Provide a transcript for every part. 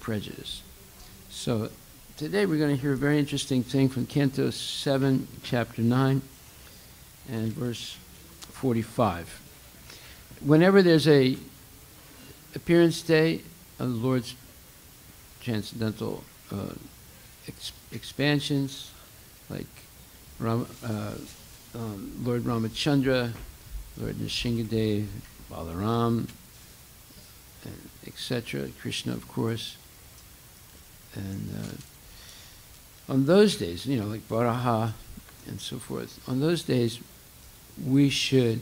prejudice. So today we're going to hear a very interesting thing from Canto 7, Chapter 9, and verse 45. Whenever there's a appearance day of the Lord's transcendental expansions, like Lord Ramachandra, Lord Nrsingadev, Balaram, etc., Krishna, of course. And on those days, like Varaha and so forth, on those days, we should,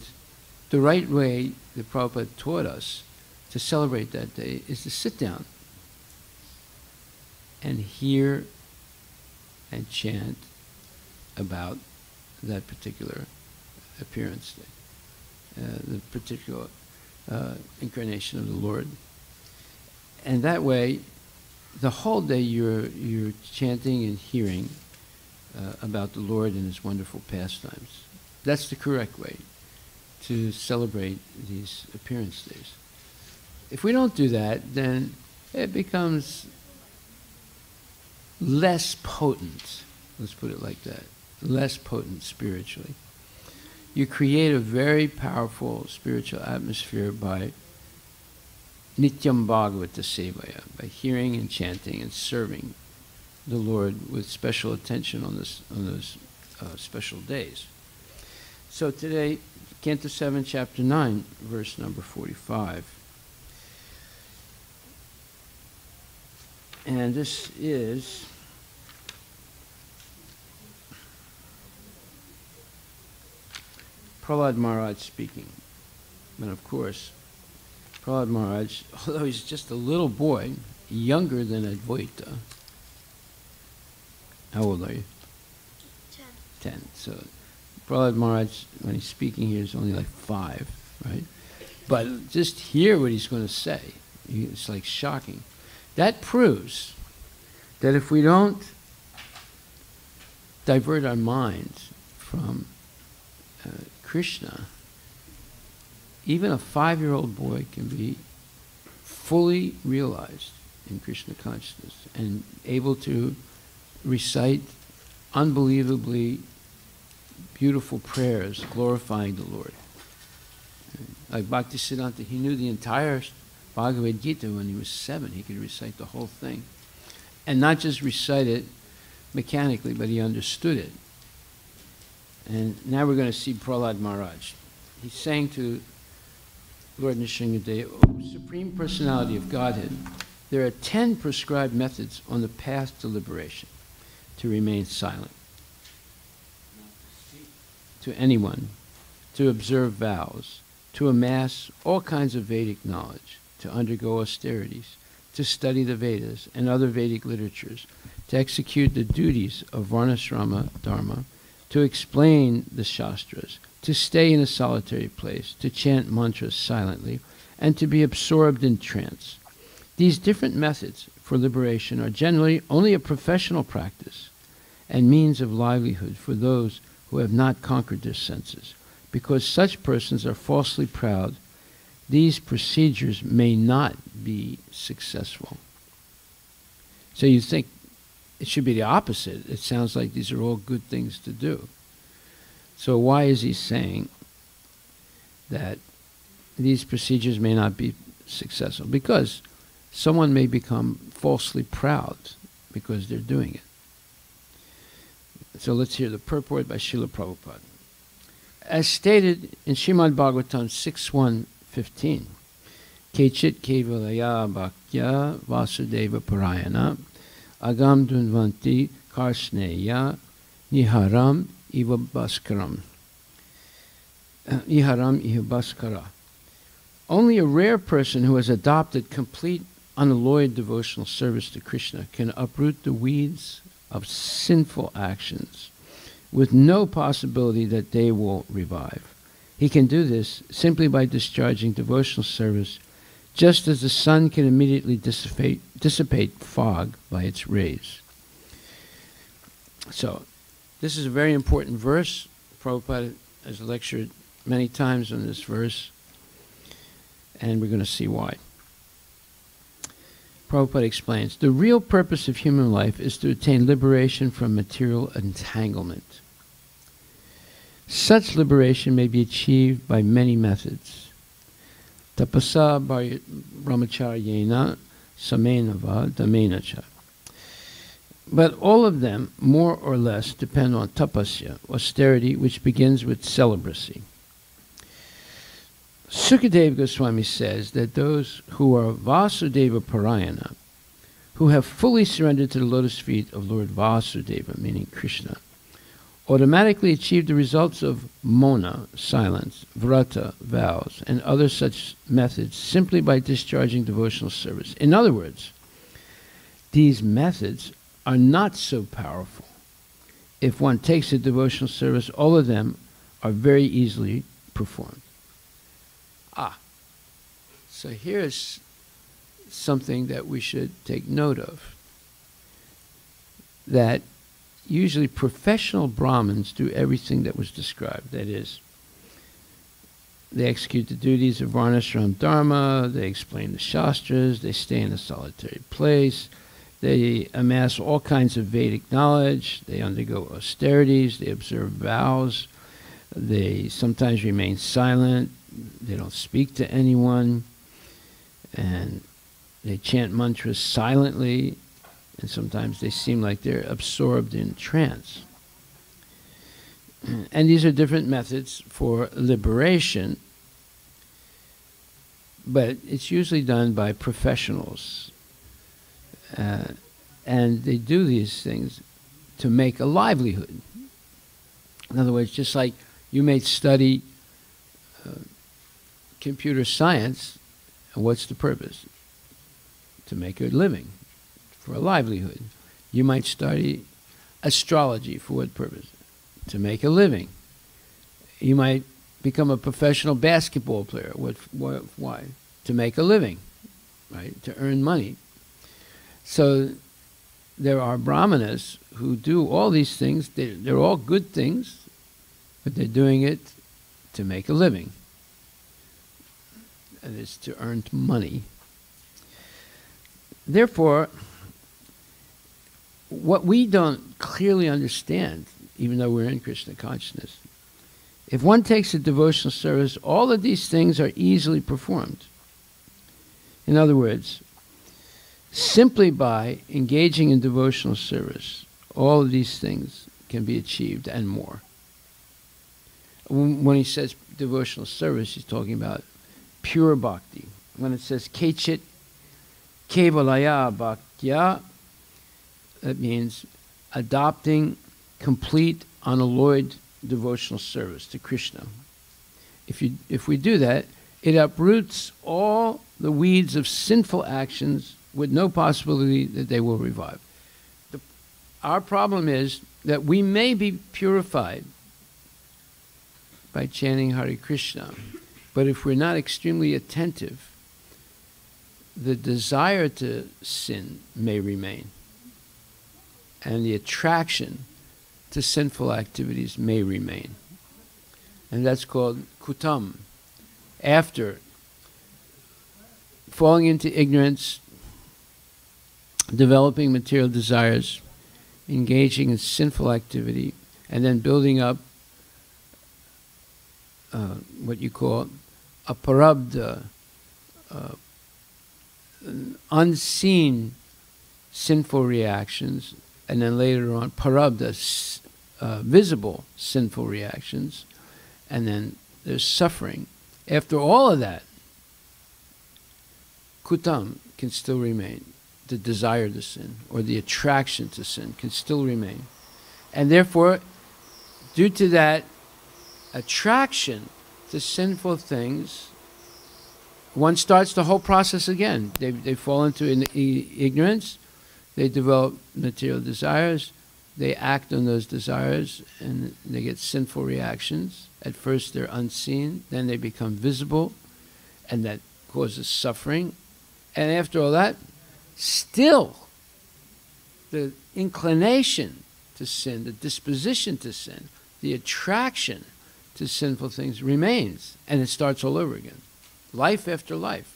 the right way that Prabhupada taught us to celebrate that day is to sit down and hear and chant about that particular appearance day, the particular incarnation of the Lord. And that way, the whole day you're chanting and hearing about the Lord and His wonderful pastimes. That's the correct way to celebrate these appearance days. If we don't do that, then it becomes less potent, let's put it like that, less potent spiritually. You create a very powerful spiritual atmosphere by Nityam Bhagavata Sevaya, by hearing and chanting and serving the Lord with special attention on those special days. So today, Canto 7, Chapter 9, verse number 45. And this is Prahlad Maharaj speaking. And of course, Prahlad Maharaj, although he's just a little boy, younger than Advaita. How old are you? 10. So Prahlad Maharaj, when he's speaking here, is only like 5, right? But just hear what he's going to say. It's like shocking. That proves that if we don't divert our minds from Krishna, even a 5-year-old boy can be fully realized in Krishna consciousness and able to recite unbelievably beautiful prayers glorifying the Lord. Like Bhaktisiddhanta, he knew the entire Bhagavad Gita when he was 7. He could recite the whole thing. And not just recite it mechanically, but he understood it. And now we're going to see Prahlad Maharaj. He's saying to Lord Nrsingadev, O Supreme Personality of Godhead, there are 10 prescribed methods on the path to liberation: to remain silent, to anyone, to observe vows, to amass all kinds of Vedic knowledge, to undergo austerities, to study the Vedas and other Vedic literatures, to execute the duties of Varnashrama Dharma, to explain the Shastras, to stay in a solitary place, to chant mantras silently, and to be absorbed in trance. These different methods for liberation are generally only a professional practice and means of livelihood for those who have not conquered their senses. Because such persons are falsely proud, these procedures may not be successful. So you think it should be the opposite. It sounds like these are all good things to do. So why is he saying that these procedures may not be successful? Because someone may become falsely proud because they're doing it. So let's hear the purport by Srila Prabhupada. As stated in Srimad Bhagavatam 6.1.15, Kechit kevalaya bhaktya vasudeva parayana agam dunvanti karsneya niharam iva bhaskaram. Niharam iva bhaskara. Only a rare person who has adopted complete unalloyed devotional service to Krishna can uproot the weeds of sinful actions with no possibility that they will revive. He can do this simply by discharging devotional service, just as the sun can immediately dissipate fog by its rays. So, this is a very important verse. Prabhupada has lectured many times on this verse, and we're going to see why. Prabhupada explains, the real purpose of human life is to attain liberation from material entanglement. Such liberation may be achieved by many methods. Tapasa brahmacharyena samenava damenacha. But all of them, more or less, depend on tapasya, austerity, which begins with celibacy. Sukadeva Goswami says that those who are Vasudeva Parayana, who have fully surrendered to the lotus feet of Lord Vasudeva, meaning Krishna, automatically achieve the results of mona, silence, vrata, vows, and other such methods simply by discharging devotional service. In other words, these methods are not so powerful. If one takes a devotional service, all of them are very easily performed. So here's something that we should take note of. That usually professional Brahmins do everything that was described. That is, they execute the duties of Varnashram Dharma, they explain the Shastras, they stay in a solitary place, they amass all kinds of Vedic knowledge, they undergo austerities, they observe vows, they sometimes remain silent, they don't speak to anyone, and they chant mantras silently, and sometimes they seem like they're absorbed in trance. And these are different methods for liberation, but it's usually done by professionals. And they do these things to make a livelihood. In other words, just like you may study computer science, and what's the purpose? To make a living, for a livelihood. You might study astrology. For what purpose? To make a living. You might become a professional basketball player. Why? To make a living, right? To earn money. So there are brahmanas who do all these things. They're all good things, but they're doing it to make a living. And it's to earn money. Therefore, what we don't clearly understand, even though we're in Krishna consciousness, if one takes a devotional service, all of these things are easily performed. In other words, simply by engaging in devotional service, all of these things can be achieved and more. When he says devotional service, he's talking about pure bhakti. When it says kechit kevalaya bhaktya, that means adopting complete, unalloyed devotional service to Krishna. If we do that, it uproots all the weeds of sinful actions with no possibility that they will revive. Our problem is that we may be purified by chanting Hare Krishna, but if we're not extremely attentive, the desire to sin may remain, and the attraction to sinful activities may remain. And that's called kutam. After falling into ignorance, developing material desires, engaging in sinful activity, and then building up what you call a parabdha, unseen sinful reactions, and then later on parabdha, visible sinful reactions, and then there's suffering. After all of that, kutam can still remain. The desire to sin or the attraction to sin can still remain. And therefore, due to that attraction to sinful things, one starts the whole process again. They fall into ignorance, they develop material desires, they act on those desires, and they get sinful reactions. At first they're unseen, then they become visible, and that causes suffering. And after all that, still the inclination to sin, the disposition to sin, the attraction to sinful things remains, and it starts all over again. Life after life.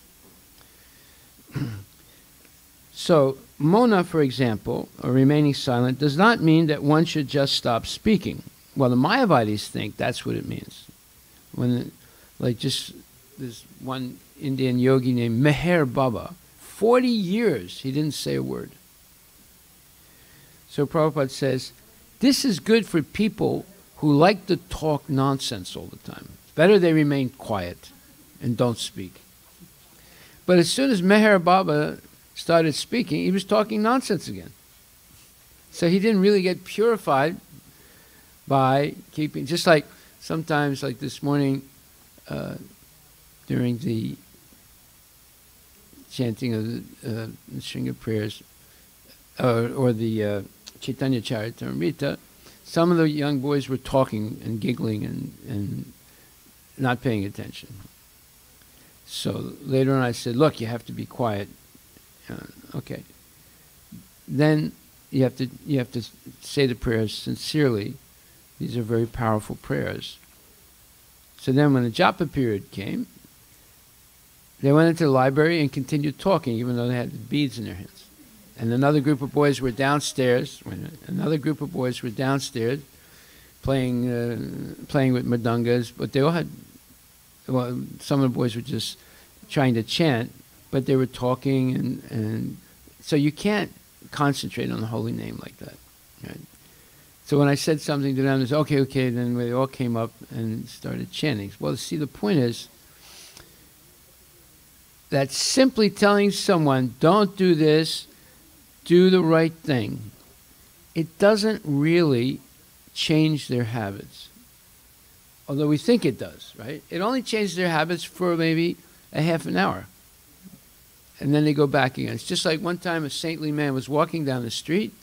So, Mona, for example, or remaining silent, does not mean that one should just stop speaking. Well, the Mayavadis think that's what it means. When, like, just this one Indian yogi named Meher Baba, 40 years he didn't say a word. So Prabhupada says, this is good for people who like to talk nonsense all the time. It's better they remain quiet and don't speak. But as soon as Meher Baba started speaking, he was talking nonsense again. So he didn't really get purified by keeping, just like sometimes, like this morning, during the chanting of the Shringa prayers, or the Chaitanya Charitamrita, some of the young boys were talking and giggling and not paying attention. So later on I said, look, you have to be quiet. Okay. Then you have to say the prayers sincerely. These are very powerful prayers. So then when the japa period came, they went into the library and continued talking, even though they had the beads in their hands. And another group of boys were downstairs. Playing with mridangas, but they all had. Well, some of the boys were just trying to chant, but they were talking, and so you can't concentrate on the holy name like that. Right? So when I said something to them, they said, okay, then they all came up and started chanting. Well, see, the point is that simply telling someone, don't do this, do the right thing, it doesn't really change their habits. Although we think it does, right? It only changes their habits for maybe a half an hour. And then they go back again. It's just like one time a saintly man was walking down the street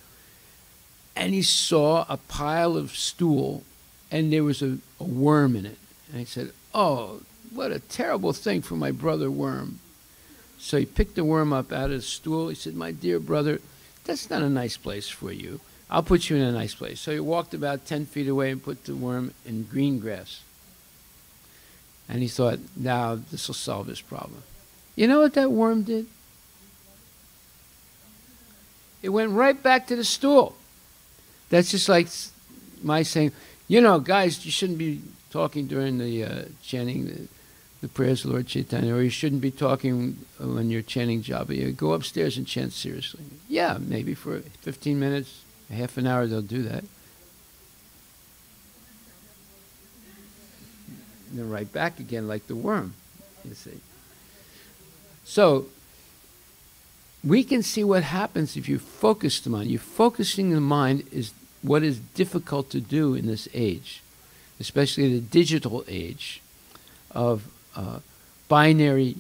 and he saw a pile of stool and there was a worm in it. And he said, oh, what a terrible thing for my brother worm. So he picked the worm up out of the stool. He said, my dear brother, that's not a nice place for you. I'll put you in a nice place. So he walked about 10 feet away and put the worm in green grass. And he thought, now this will solve his problem. You know what that worm did? It went right back to the stool. That's just like my saying, you know, guys, you shouldn't be talking during the chanting the prayers of Lord Chaitanya, or you shouldn't be talking when you're chanting japa. You go upstairs and chant seriously. Yeah, maybe for 15 minutes, half an hour they'll do that. And then right back again like the worm, you see. So we can see what happens if you focus the mind. Focusing the mind is what is difficult to do in this age, especially the digital age of binary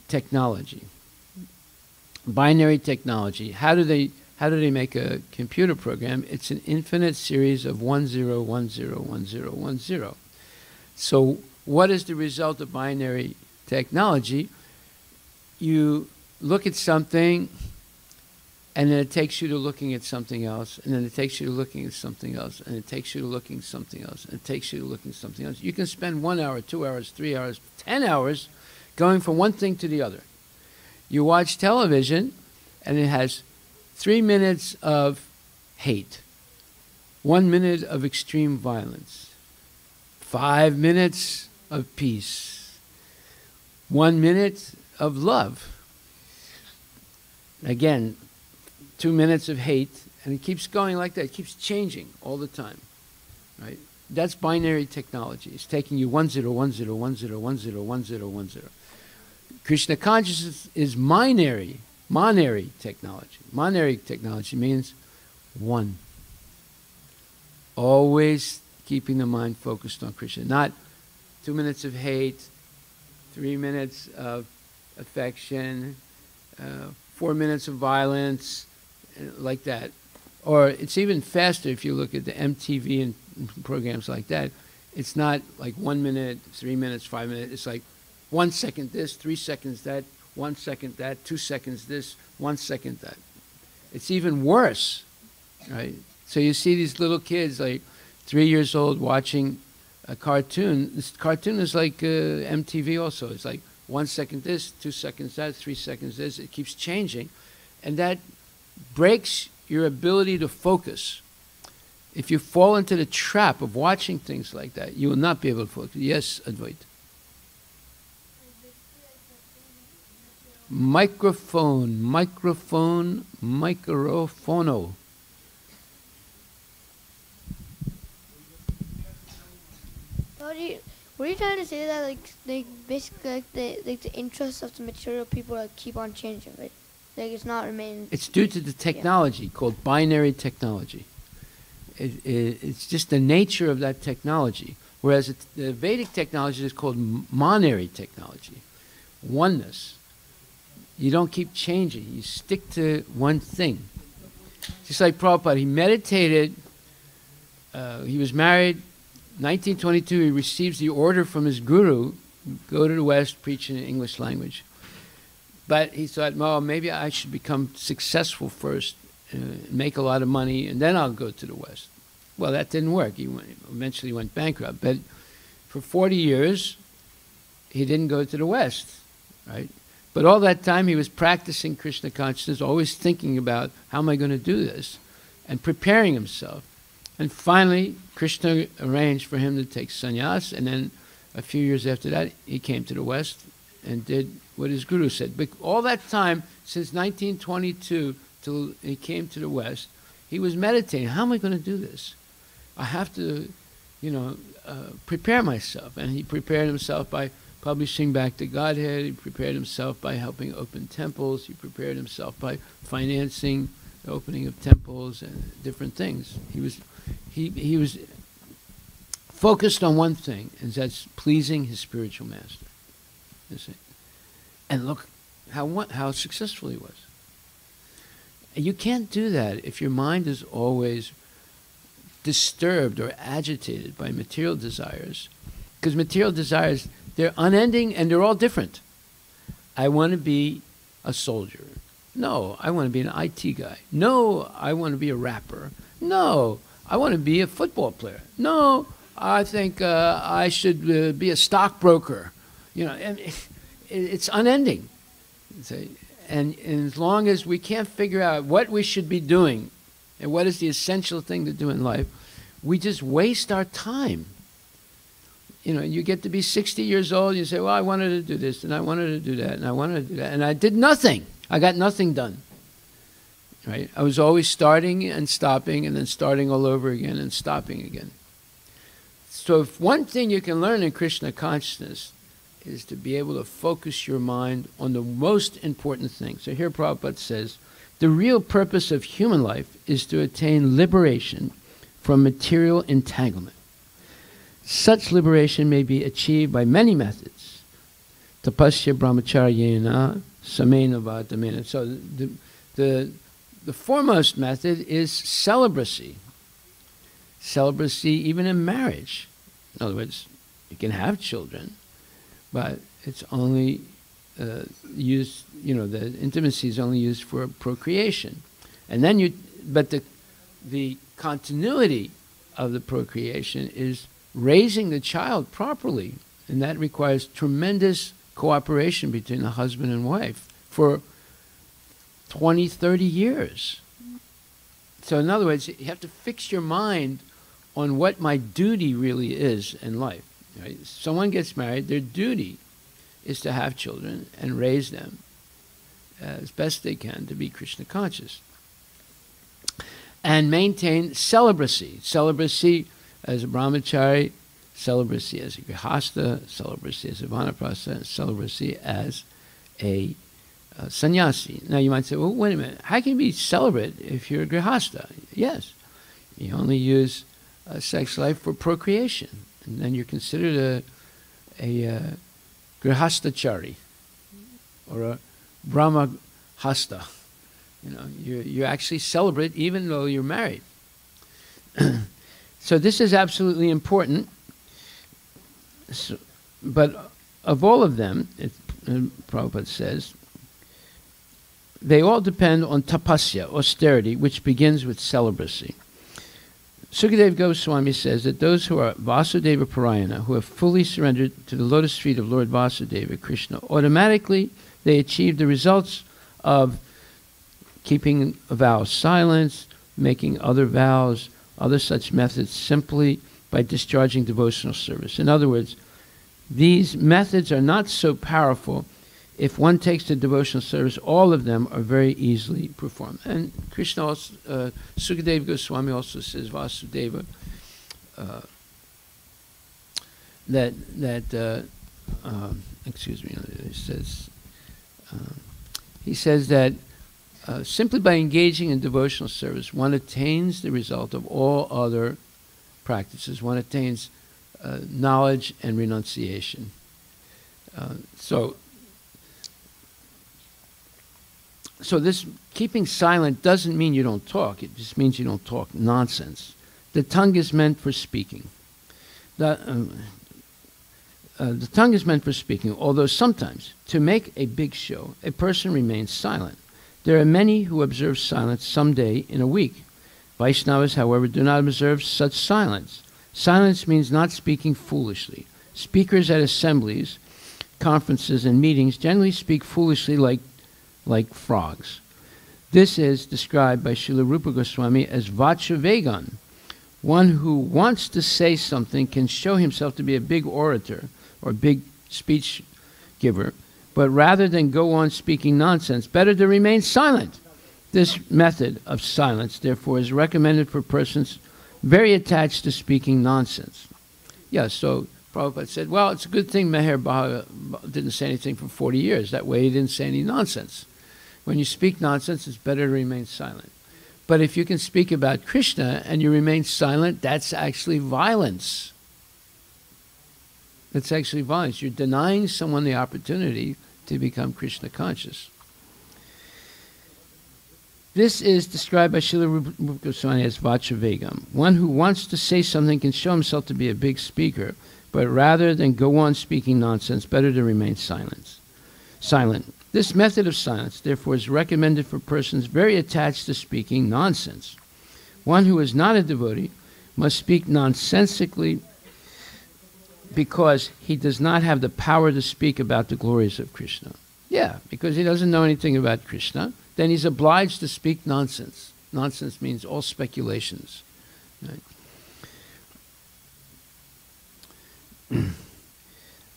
technology. Binary technology. How do they make a computer program? It's an infinite series of 10, 10, 10, 10. So what is the result of binary technology? You look at something, and then it takes you to looking at something else, and then it takes you to looking at something else, and it takes you to looking at something else, and it takes you to looking at something else. You can spend 1 hour, 2 hours, 3 hours, 10 hours going from one thing to the other. You watch television, and it has 3 minutes of hate, 1 minute of extreme violence, 5 minutes of peace, 1 minute of love. Again, 2 minutes of hate, and it keeps going like that. It keeps changing all the time, right? That's binary technology. It's taking you 10, 10, 10, 10, 10, 10. Krishna consciousness is monary technology. Monary technology means one. Always keeping the mind focused on Krishna. Not 2 minutes of hate, 3 minutes of affection, 4 minutes of violence, like that. Or it's even faster if you look at the MTV and programs like that. It's not like 1 minute, 3 minutes, 5 minutes. It's like 1 second this, 3 seconds that, 1 second that, 2 seconds this, 1 second that. It's even worse, right? So you see these little kids, like 3 years old, watching a cartoon. This cartoon is like MTV also. It's like 1 second this, 2 seconds that, 3 seconds this. It keeps changing. And that breaks your ability to focus. If you fall into the trap of watching things like that, you will not be able to focus. Yes, Advait. Microphono. Were you trying to say that basically the interests of the material people keep on changing, right? Like it's not remaining. It's due to the technology called binary technology. It's just the nature of that technology. Whereas the Vedic technology is called monary technology, oneness. You don't keep changing. You stick to one thing. Just like Prabhupada, he meditated. He was married. 1922, he receives the order from his guru, go to the West, preach in the English language. But he thought, well, maybe I should become successful first, make a lot of money, and then I'll go to the West. Well, that didn't work. He eventually went bankrupt. But for 40 years, he didn't go to the West, right? But all that time, he was practicing Krishna consciousness, always thinking about, how am I going to do this? And preparing himself. And finally, Krishna arranged for him to take sannyas, and then a few years after that, he came to the West and did what his guru said. But all that time, since 1922 till he came to the West, he was meditating. How am I going to do this? I have to, prepare myself. And he prepared himself by publishing Back to Godhead. He prepared himself by helping open temples. He prepared himself by financing the opening of temples and different things. He was focused on one thing, and that's pleasing his spiritual master. You see? And look how successful he was. And you can't do that if your mind is always disturbed or agitated by material desires. Because material desires, they're unending and they're all different. I want to be a soldier. No, I want to be an IT guy. No, I want to be a rapper. No, I want to be a football player. No, I think I should be a stockbroker. And it's unending. And as long as we can't figure out what we should be doing and what is the essential thing to do in life, we just waste our time. You get to be 60 years old, and you say, well, I wanted to do this, and I wanted to do that, and I wanted to do that, and I did nothing. I got nothing done. Right? I was always starting and stopping, and then starting all over again and stopping again. So if one thing you can learn in Krishna consciousness is to be able to focus your mind on the most important thing. So here Prabhupada says, the real purpose of human life is to attain liberation from material entanglement. Such liberation may be achieved by many methods. Tapasya brahmacharyena samena vadamena. So the foremost method is celibacy. Celibacy even in marriage. In other words, you can have children, but it's only used, the intimacy is only used for procreation. And then but the continuity of the procreation is raising the child properly, and that requires tremendous cooperation between the husband and wife for 20, 30 years. So in other words, you have to fix your mind on what my duty really is in life. Right? Someone gets married, their duty is to have children and raise them as best they can to be Krishna conscious. And maintain celibacy. Celibacy as a brahmachari, celibacy as a grihasta, celibacy as a vanaprastha, celibacy as a sannyasi. Now you might say, well, wait a minute, how can you be celibate if you're a grihasta? Yes, you only use sex life for procreation, and then you're considered a grihastachari or a brahmahasta. You're actually celibate even though you're married. So this is absolutely important. So, but of all of them, Prabhupada says, they all depend on tapasya, austerity, which begins with celibacy. Sukadeva Goswami says that those who are Vasudeva Parayana, who have fully surrendered to the lotus feet of Lord Vasudeva, Krishna, automatically they achieve the results of keeping a vow of silence, making other vows, other such methods simply by discharging devotional service. In other words, these methods are not so powerful. If one takes to devotional service, all of them are very easily performed. And Krishna also, Sukadeva Goswami also says, Vasudeva, he says that simply by engaging in devotional service, one attains the result of all other practices. One attains knowledge and renunciation. So this keeping silent doesn't mean you don't talk. It just means you don't talk nonsense. The tongue is meant for speaking. The tongue is meant for speaking, although sometimes, to make a big show, a person remains silent. There are many who observe silence some day in a week. Vaishnavas, however, do not observe such silence. Silence means not speaking foolishly. Speakers at assemblies, conferences, and meetings generally speak foolishly like frogs. This is described by Srila Rupa Goswami as Vachavegan. One who wants to say something can show himself to be a big orator or big speech giver, but rather than go on speaking nonsense, better to remain silent. This method of silence, therefore, is recommended for persons very attached to speaking nonsense. Yeah, so Prabhupada said, well, it's a good thing Meher Baba didn't say anything for 40 years. That way he didn't say any nonsense. When you speak nonsense, it's better to remain silent. But if you can speak about Krishna and you remain silent, that's actually violence. That's actually violence. You're denying someone the opportunity to become Krishna conscious. This is described by Srila Rupa Goswami as Vachavegam. One who wants to say something can show himself to be a big speaker, but rather than go on speaking nonsense, better to remain silent. This method of silence, therefore, is recommended for persons very attached to speaking nonsense. One who is not a devotee must speak nonsensically because he does not have the power to speak about the glories of Krishna. Yeah, because he doesn't know anything about Krishna, then he's obliged to speak nonsense. Nonsense means all speculations. Right?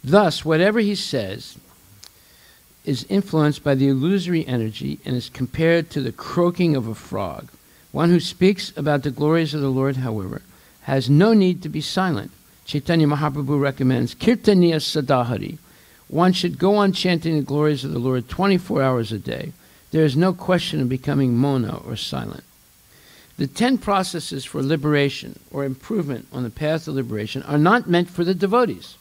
Thus, whatever he says is influenced by the illusory energy and is compared to the croaking of a frog. One who speaks about the glories of the Lord, however, has no need to be silent. Chaitanya Mahaprabhu recommends Kirtaniya Sadahari. One should go on chanting the glories of the Lord 24 hours a day. There is no question of becoming mona or silent. The 10 processes for liberation or improvement on the path of liberation are not meant for the devotees.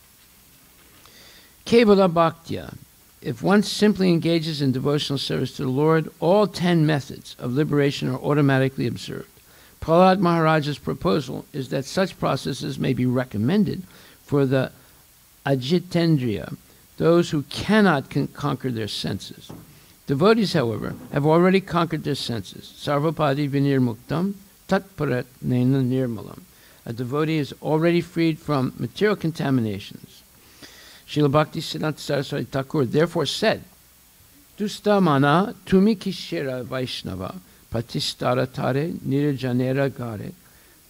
Kevala Bhaktya. If one simply engages in devotional service to the Lord, all 10 methods of liberation are automatically observed. Prahlad Maharaja's proposal is that such processes may be recommended for the Ajitendriya, those who cannot conquer their senses. Devotees, however, have already conquered their senses. Sarvapadi vinirmuktam tatparat nena nirmalam. A devotee is already freed from material contaminations. Srila Bhakti Siddhanta Saraswati Thakur therefore said, Dusta mana tumi kishera Vaishnava patistara tare nirajanera gare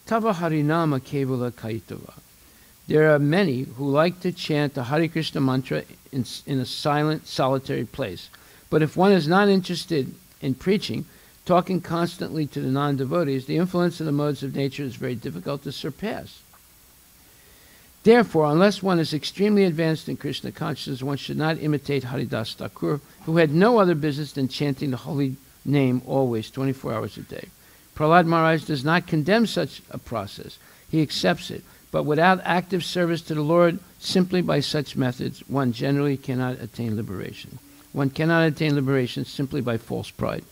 tava harinama kevala kaitava. There are many who like to chant the Hare Krishna mantra in a silent, solitary place. But if one is not interested in preaching, talking constantly to the non-devotees, the influence of the modes of nature is very difficult to surpass. Therefore, unless one is extremely advanced in Krishna consciousness, one should not imitate Haridas Thakur, who had no other business than chanting the holy name always, 24 hours a day. Prahlad Maharaj does not condemn such a process. He accepts it. But without active service to the Lord, simply by such methods, one generally cannot attain liberation. One cannot attain liberation simply by false pride.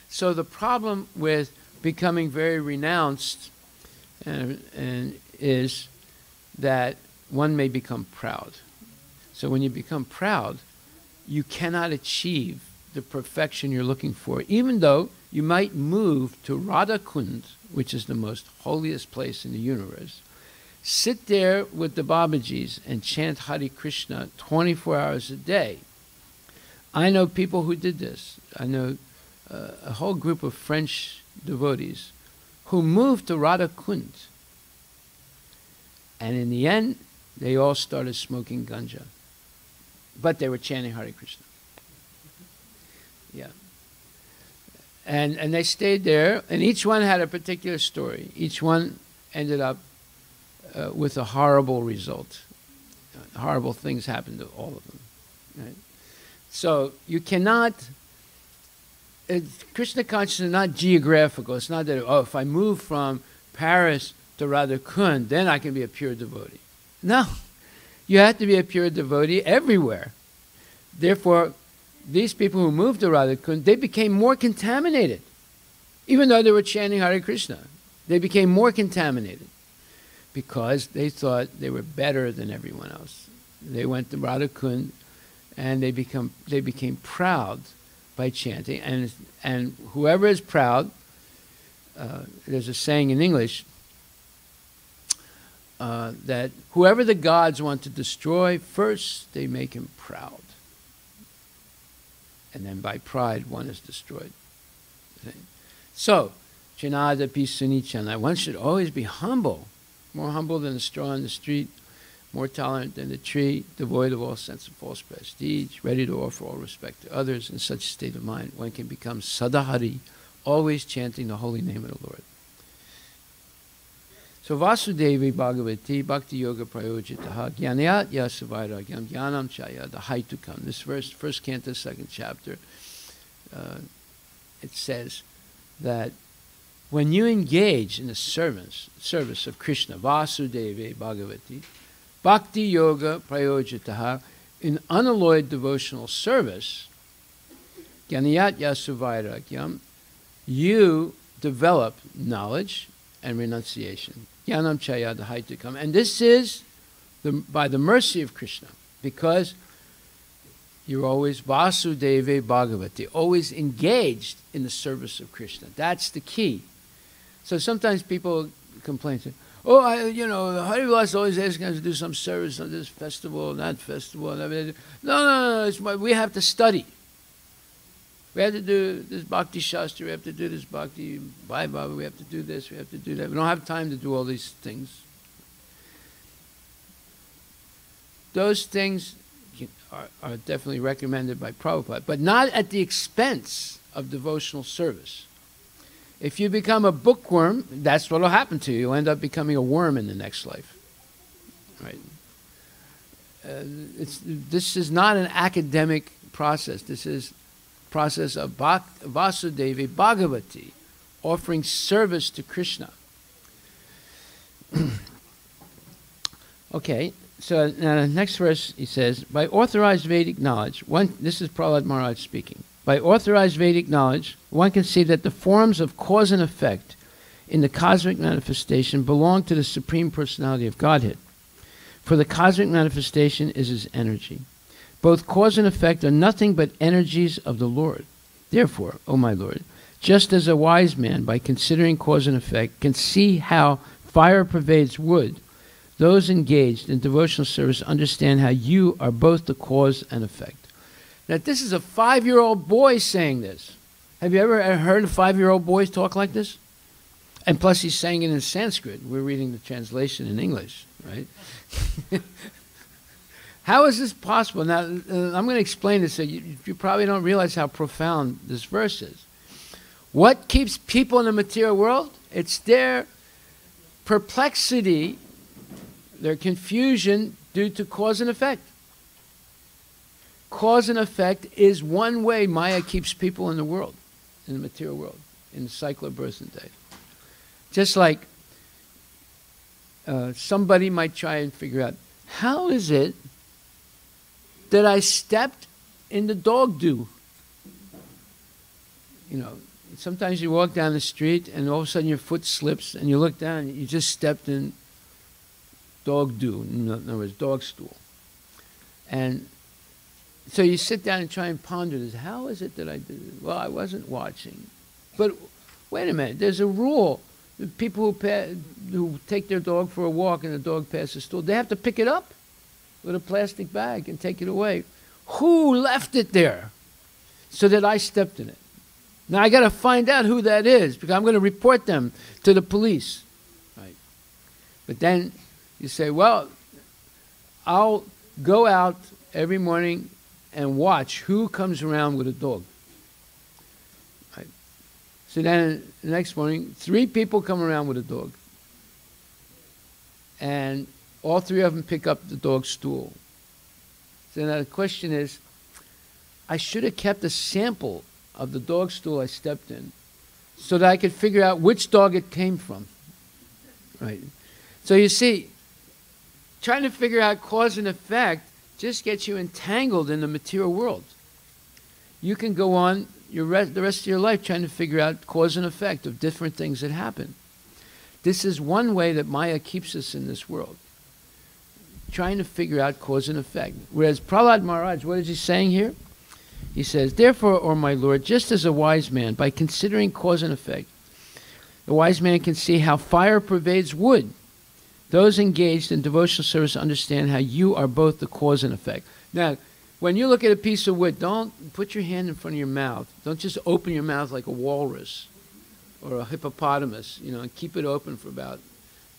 So the problem with becoming very renounced is that one may become proud. So when you become proud, you cannot achieve the perfection you're looking for, even though you might move to Radha Kund, which is the most holiest place in the universe, sit there with the Babajis and chant Hare Krishna 24 hours a day. I know people who did this. I know a whole group of French devotees who moved to Radha Kund. And in the end, they all started smoking ganja. But they were chanting Hare Krishna. Yeah. And they stayed there, and each one had a particular story. Each one ended up with a horrible result. Horrible things happened to all of them. Right? So you cannot... Krishna consciousness is not geographical. It's not that, oh, if I move from Paris to Radha Kund, then I can be a pure devotee. No. You have to be a pure devotee everywhere. Therefore, these people who moved to Radha Kund, they became more contaminated. Even though they were chanting Hare Krishna, they became more contaminated because they thought they were better than everyone else. They went to Radha Kund and they became proud by chanting. And whoever is proud, there's a saying in English, that whoever the gods want to destroy, first they make him proud. And then by pride, one is destroyed. So, Chinada Pisunichana, one should always be humble, more humble than the straw in the street, more tolerant than the tree, devoid of all sense of false prestige, ready to offer all respect to others. In such a state of mind, one can become Sadahari, always chanting the holy name of the Lord. So Vasudevi Bhagavati Bhakti Yoga Prayojitaha Jnanayat Yasavairagyam Jnanam Chaya, the Haitukam. This verse, first canto, second chapter, it says that when you engage in the service of Krishna, Vasudevi Bhagavati, Bhakti Yoga Prayojitaha, in unalloyed devotional service, Jnanayat Yasavairagyam, you develop knowledge and renunciation. Jnanam Chaya, the Haitukam. And this is by the mercy of Krishna, because you're always Vasudeve Bhagavati, always engaged in the service of Krishna. That's the key. So sometimes people complain, say, oh, Harivilas always asking us to do some service on this festival, that festival. No, we have to study. We have to do this Bhakti Shastra, we have to do this Bhakti Vaibhava, we have to do this, we have to do that. We don't have time to do all these things. Those things are definitely recommended by Prabhupada, but not at the expense of devotional service. If you become a bookworm, that's what will happen to you. You'll end up becoming a worm in the next life. Right? This is not an academic process. This is process of Vasudevi Bhagavati, offering service to Krishna. Okay, so now the next verse he says, by authorized Vedic knowledge, this is Prahlad Maharaj speaking, by authorized Vedic knowledge, one can see that the forms of cause and effect in the cosmic manifestation belong to the Supreme Personality of Godhead. For the cosmic manifestation is his energy. Both cause and effect are nothing but energies of the Lord. Therefore, O my Lord, just as a wise man, by considering cause and effect, can see how fire pervades wood, those engaged in devotional service understand how you are both the cause and effect. Now, this is a 5-year-old boy saying this. Have you ever heard a 5-year-old boy talk like this? And plus, he's saying it in Sanskrit. We're reading the translation in English, right? How is this possible? Now, I'm going to explain this so you probably don't realize how profound this verse is. What keeps people in the material world? It's their perplexity, their confusion due to cause and effect. Cause and effect is one way Maya keeps people in the world, in the material world, in the cycle of birth and death. Just like somebody might try and figure out, how is it that I stepped in the dog dew? Sometimes you walk down the street and all of a sudden your foot slips and you look down and you just stepped in dog dew, in other words, dog stool. And so you sit down and try and ponder this. How is it that I did it? Well, I wasn't watching. But wait a minute, there's a rule. The people who take their dog for a walk and the dog passes a stool, they have to pick it up with a plastic bag and take it away. Who left it there so that I stepped in it? Now I got to find out who that is because I'm going to report them to the police. Right? But then you say, well, I'll go out every morning and watch who comes around with a dog. Right? So then the next morning, 3 people come around with a dog. And all 3 of them pick up the dog's stool. So now the question is, I should have kept a sample of the dog stool I stepped in so that I could figure out which dog it came from. Right? So you see, trying to figure out cause and effect just gets you entangled in the material world. You can go on the rest of your life trying to figure out cause and effect of different things that happen. This is one way that Maya keeps us in this world, trying to figure out cause and effect. Whereas Prahlad Maharaj, what is he saying here? He says, therefore, O my Lord, just as a wise man, by considering cause and effect, the wise man can see how fire pervades wood. Those engaged in devotional service understand how you are both the cause and effect. Now, when you look at a piece of wood, don't put your hand in front of your mouth. Don't just open your mouth like a walrus or a hippopotamus, and keep it open for about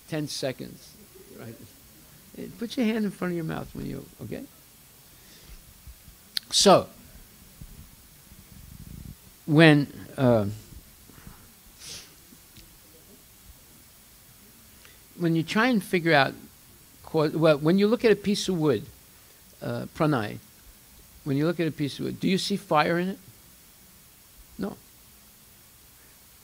10 seconds. Right? Put your hand in front of your mouth when you, okay? So, when you try and figure out, when you look at a piece of wood, pranay, when you look at a piece of wood, do you see fire in it? No.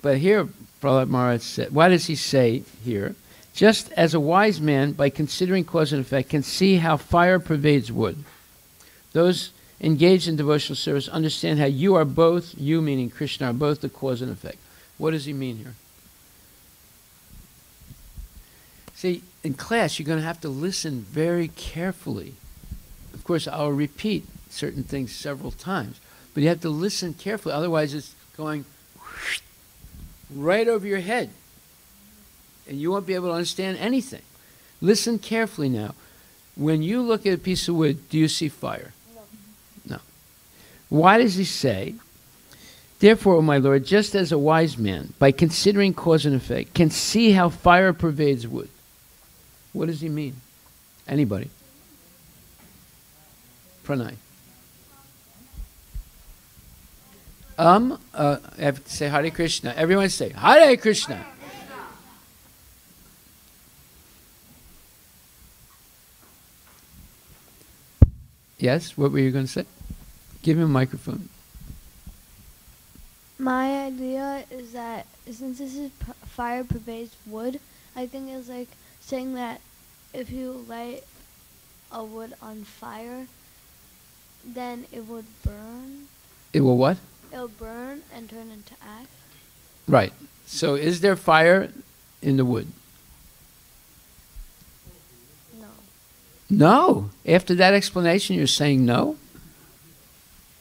But here, Prahlad Maharaj said, why does he say here, just as a wise man, by considering cause and effect, can see how fire pervades wood. Those engaged in devotional service understand how you are both, you meaning Krishna, are both the cause and effect. What does he mean here? See, in class, you're going to have to listen very carefully. Of course, I'll repeat certain things several times, but you have to listen carefully. Otherwise, it's going right over your head, and you won't be able to understand anything. Listen carefully now. When you look at a piece of wood, do you see fire? No. Why does he say, therefore, O my Lord, just as a wise man, by considering cause and effect, can see how fire pervades wood? What does he mean? Anybody? Pranay. I have to say Hare Krishna. Everyone say Hare Krishna. Yes, what were you going to say? Give him a microphone. My idea is that since this is fire pervades wood, I think it's like saying that if you light a wood on fire, then it would burn. It will what? It will burn and turn into ash. Right. So is there fire in the wood? No. No. After that explanation, you're saying no?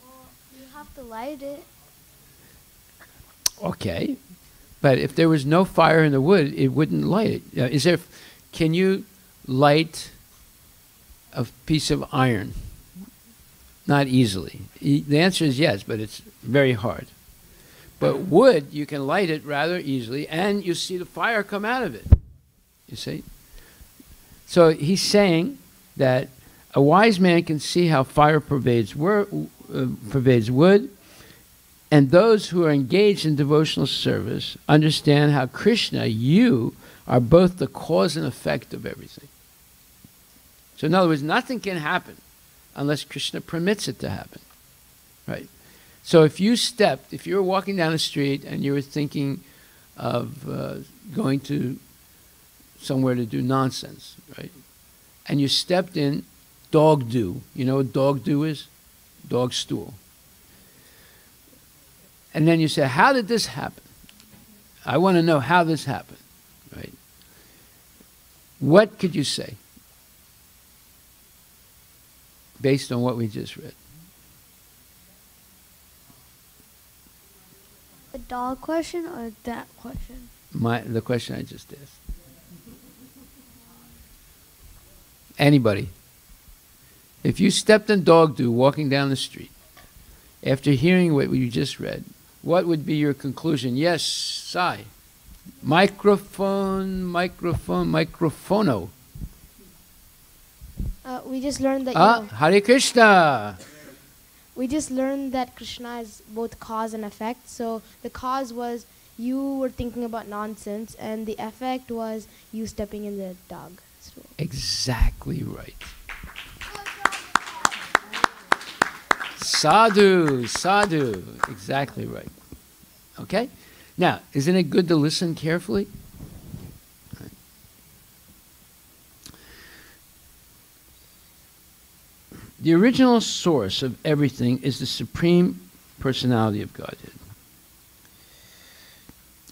Well, you have to light it. Okay. But if there was no fire in the wood, it wouldn't light it. Can you light a piece of iron? Not easily. The answer is yes, but it's very hard. But wood, you can light it rather easily, and you see the fire come out of it. You see? So he's saying that a wise man can see how fire pervades wood, and those who are engaged in devotional service understand how Krishna, you, are both the cause and effect of everything. So in other words, nothing can happen unless Krishna permits it to happen. Right? So if you were walking down the street and you were thinking of going to somewhere to do nonsense, right? And you stepped in dog do. You know what dog do is? Dog stool. And then you say, how did this happen? I want to know how this happened, right? What could you say based on what we just read? The dog question or that question? The question I just asked. Anybody? If you stepped in dog do walking down the street, after hearing what you just read, What would be your conclusion? Yes, Sai. Microphono. We just learned that. Hare Krishna. We just learned that Krishna is both cause and effect. So the cause was you were thinking about nonsense, and the effect was you stepping in the dog stool. Exactly right. Sadhu, sadhu. Exactly right. Okay? Now, isn't it good to listen carefully? Right. The original source of everything is the Supreme Personality of Godhead.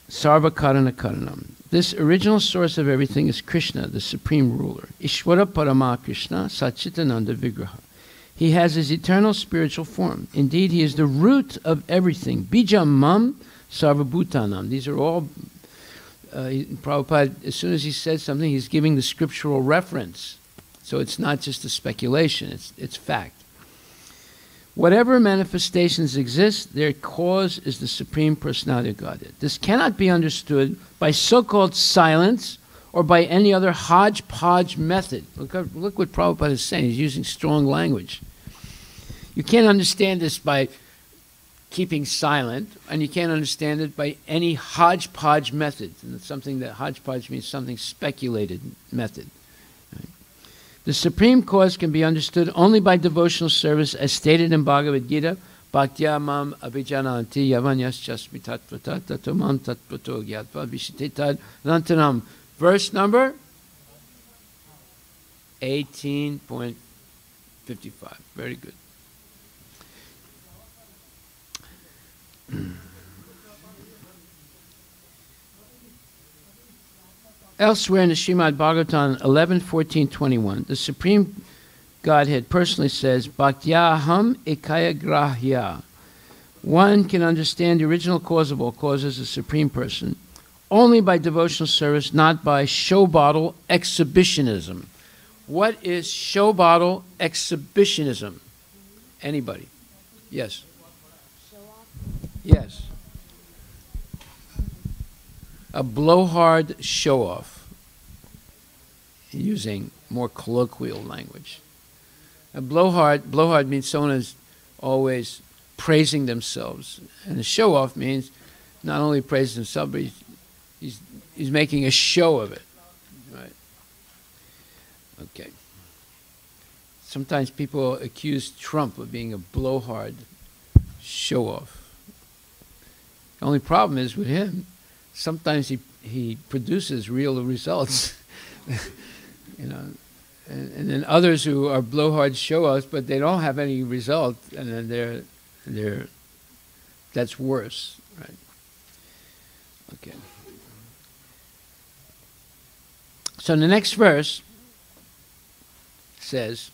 Sarva Karana Karanam. This original source of everything is Krishna, the Supreme Ruler. Ishvara Parama Krishna Satchitananda Vigraha. He has his eternal spiritual form. Indeed, he is the root of everything. Bijam Mam Sarvabhutanam. These are all, Prabhupada, as soon as he says something, he's giving the scriptural reference. So it's not just a speculation, it's fact. Whatever manifestations exist, their cause is the Supreme Personality of Godhead. This cannot be understood by so-called silence or by any other hodgepodge method. Look what Prabhupada is saying. He's using strong language. You can't understand this by keeping silent, and you can't understand it by any hodgepodge method. And it's something that hodgepodge means something speculated method. Right? The supreme cause can be understood only by devotional service, as stated in Bhagavad Gita. Bhaktya mam abhijananti yavanyas jasmi tattva tatomam tattvato gyatva vishititad nantanam. Verse number 18.55. Very good. Elsewhere in the Srimad Bhagavatam 11:14-21, the Supreme Godhead personally says, Bhaktyaham ekaya grahya. One can understand the original cause of all causes, the Supreme Person, only by devotional service, not by show bottle exhibitionism. What is show bottle exhibitionism? Anybody? Yes. Yes. A blowhard show-off, using more colloquial language. A blowhard means someone is always praising themselves. And a show-off means not only praising himself, but he's making a show of it. Right? Okay. Sometimes people accuse Trump of being a blowhard show-off. The only problem is with him, sometimes he produces real results. You know, and then others who are blowhard show-offs, but they don't have any result, and then that's worse, right? Okay. So the next verse says,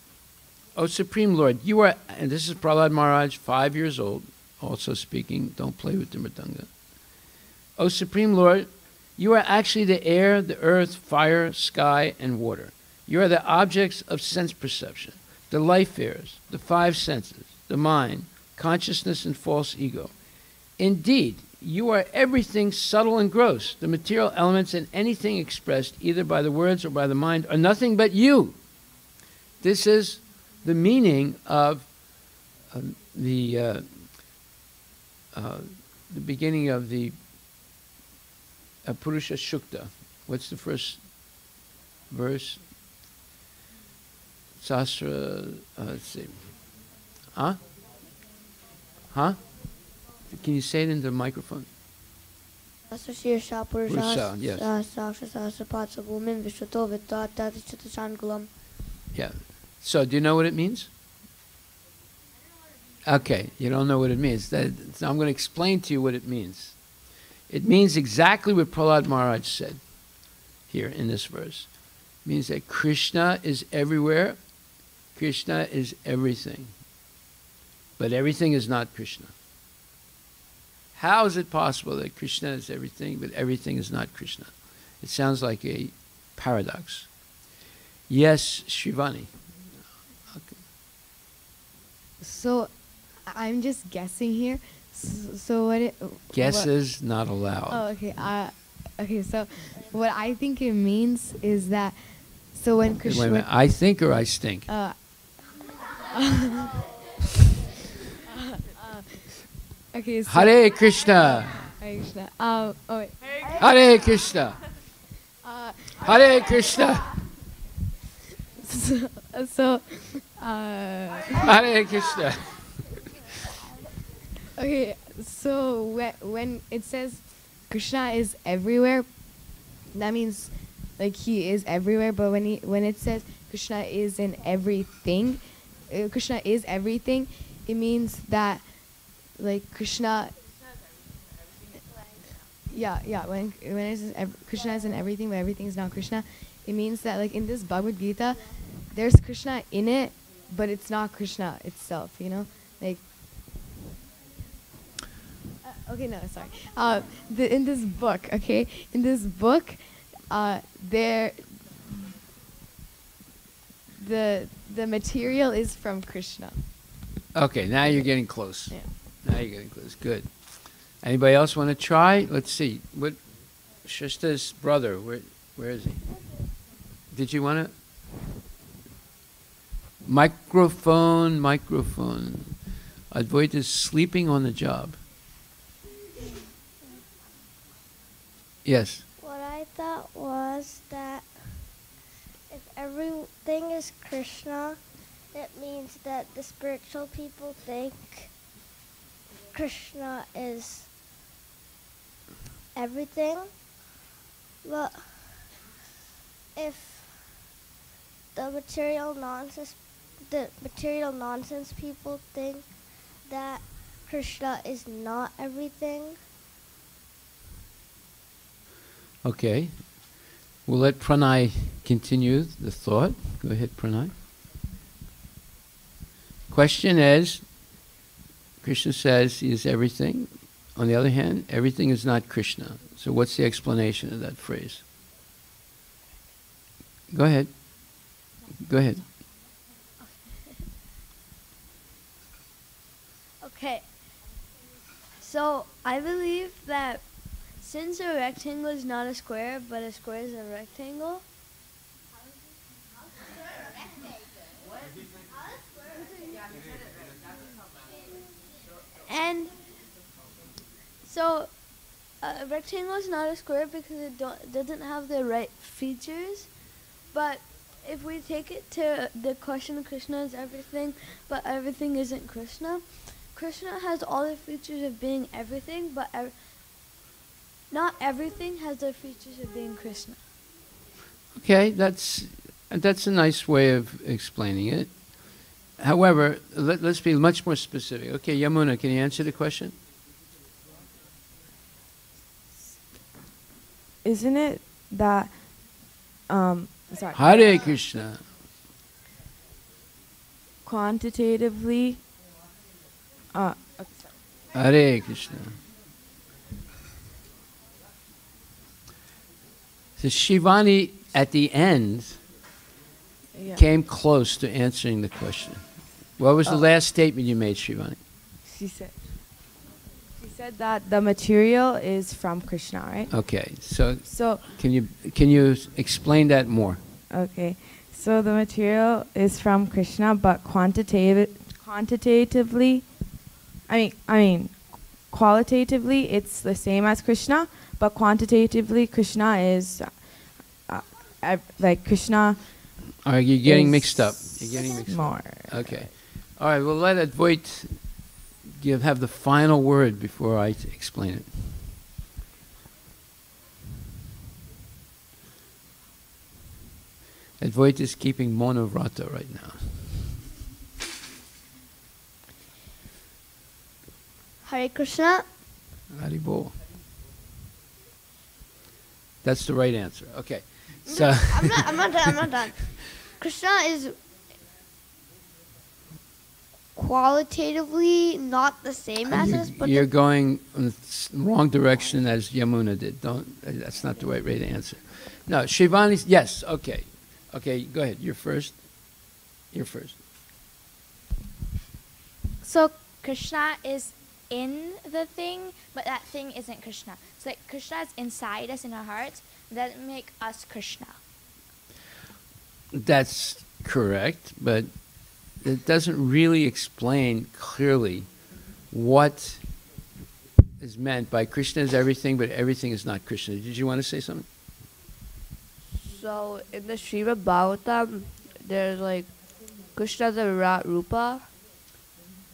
O Supreme Lord, you are, and this is Prahlad Maharaj, 5 years old, also speaking, don't play with the mridanga. O Supreme Lord, you are actually the air, the earth, fire, sky, and water. You are the objects of sense perception, the life airs, the five senses, the mind, consciousness, and false ego. Indeed, you are everything subtle and gross. The material elements and anything expressed either by the words or by the mind are nothing but you. This is the meaning of the beginning of the Purusha Shukta. What's the first verse? Sastra, let's see. Huh? Huh? Can you say it into the microphone? Purusha, yes. Yeah. So, do you know what it means? Okay, you don't know what it means. So I'm going to explain to you what it means. It means exactly what Prahlad Maharaj said here in this verse. It means that Krishna is everywhere. Krishna is everything. But everything is not Krishna. How is it possible that Krishna is everything, but everything is not Krishna? It sounds like a paradox. Yes, Shivani. Okay. So, I'm just guessing here. So what it... Guesses not allowed. Oh, okay. Okay, so what I think it means is that... So when Krishna... Wait a minute. I think or I stink? Okay, so... Hare Krishna. Hare Krishna. Oh, wait. Hare Krishna. Hare Krishna. So Hare Krishna. okay, so when it says Krishna is everywhere, that means like he is everywhere. But when it says Krishna is in everything, Krishna is everything, it means that like Krishna. Yeah. When it says Krishna is in everything, but everything is not Krishna, it means that like in this Bhagavad Gita, there's Krishna in it, but it's not Krishna itself. You know, like. Okay, no, sorry. In this book, there the material is from Krishna. Okay, now you're getting close. Yeah. Now you're getting close. Good. Anybody else want to try? Let's see. What? Shista's brother. Where is he? Did you want to? Microphone. Advaita is sleeping on the job. Yes. What I thought was that if everything is Krishna, it means that the spiritual people think Krishna is everything. But if the material nonsense people think that Krishna is not everything. Okay. We'll let Pranay continue the thought. Go ahead, Pranay. Question is, Krishna says he is everything. On the other hand, everything is not Krishna. So what's the explanation of that phrase? Go ahead. Okay. So I believe that since a rectangle is not a square, but a square is a rectangle. And so a rectangle is not a square because it doesn't have the right features. But if we take it to the question of Krishna is everything, but everything isn't Krishna. Krishna has all the features of being everything, but not everything has the features of being Krishna. Okay, that's a nice way of explaining it. However, let's be much more specific. Okay, Yamuna, can you answer the question? Isn't it that, sorry. Hare Krishna. Quantitatively, Hare Krishna. So Shivani, at the end, came close to answering the question. What was the last statement you made, Shivani? She said that the material is from Krishna, right? Okay, so can you explain that more? Okay, so the material is from Krishna, but qualitatively, it's the same as Krishna, but quantitatively, Krishna is like Krishna. Are you getting mixed up? You're getting mixed more. up. Okay. All right, we'll let Advait have the final word before I explain it. Advait is keeping monovrata right now. Hare Krishna. Haribol. That's the right answer. Okay. So I'm not done. Krishna is qualitatively not the same as us, but you're going in the wrong direction as Yamuna did. That's not the right way to answer. No, Shivani's, yes, okay. Okay, go ahead. You're first. So Krishna is in the thing, but that thing isn't Krishna. So like Krishna is inside us in our hearts. That doesn't make us Krishna. That's correct, but it doesn't really explain clearly what is meant by Krishna is everything, but everything is not Krishna. Did you want to say something? So in the Srimad Bhagavatam, there's like Krishna's a Virat Rupa,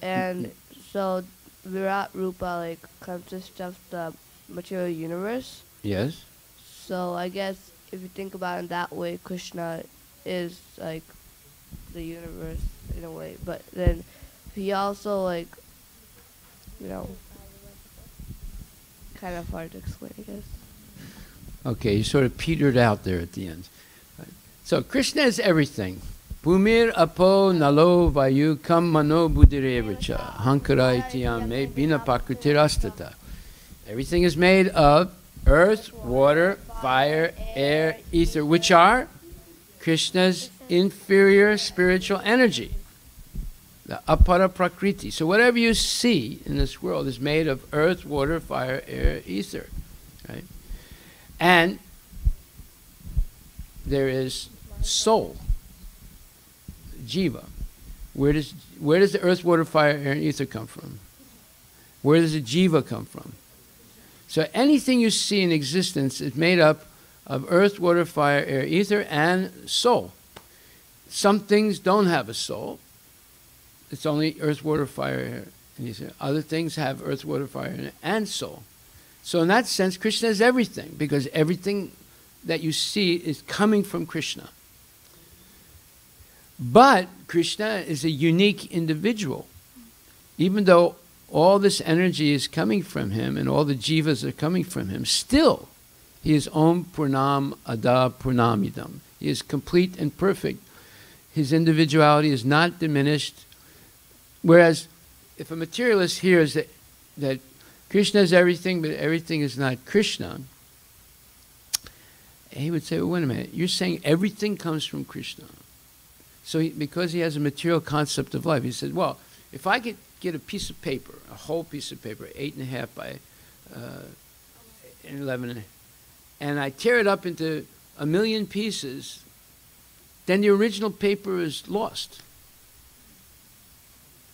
and so Virat Rupa like consists of the material universe. Yes. So I guess if you think about it that way, Krishna is like the universe in a way, but then he also like, you know, kind of hard to explain, I guess. Okay, you sort of petered out there at the end. Right. So Krishna is everything. Bhumir apo nalo vayu kam mano buddhirevacha hankara itiyame bina pakrutirastata. Everything is made of earth, water, fire, air, ether, which are Krishna's inferior spiritual energy, the apara prakriti. So whatever you see in this world is made of earth, water, fire, air, ether, right? And there is soul, jiva. Where does the earth, water, fire, air, and ether come from? Where does the jiva come from? So anything you see in existence is made up of earth, water, fire, air, ether, and soul. Some things don't have a soul. It's only earth, water, fire, air, and ether. Other things have earth, water, fire, and soul. So in that sense, Krishna is everything, because everything that you see is coming from Krishna. But Krishna is a unique individual. Even though all this energy is coming from him and all the jivas are coming from him, still he is Om Purnam Ada Purnamidam. He is complete and perfect. His individuality is not diminished. Whereas if a materialist hears that Krishna is everything, but everything is not Krishna, he would say, well, wait a minute, you're saying everything comes from Krishna. So because he has a material concept of life, he said, well, if I could get a piece of paper, a whole piece of paper, 8.5 by 11, and I tear it up into 1,000,000 pieces, then the original paper is lost.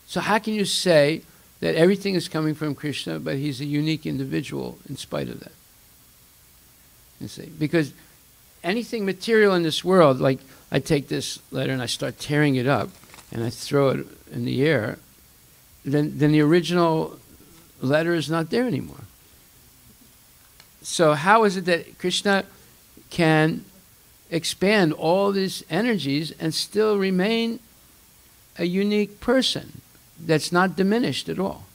So how can you say that everything is coming from Krishna, but he's a unique individual in spite of that? You see, because anything material in this world, like I take this letter and I start tearing it up and I throw it in the air, then the original letter is not there anymore. So how is it that Krishna can expand all these energies and still remain a unique person that's not diminished at all?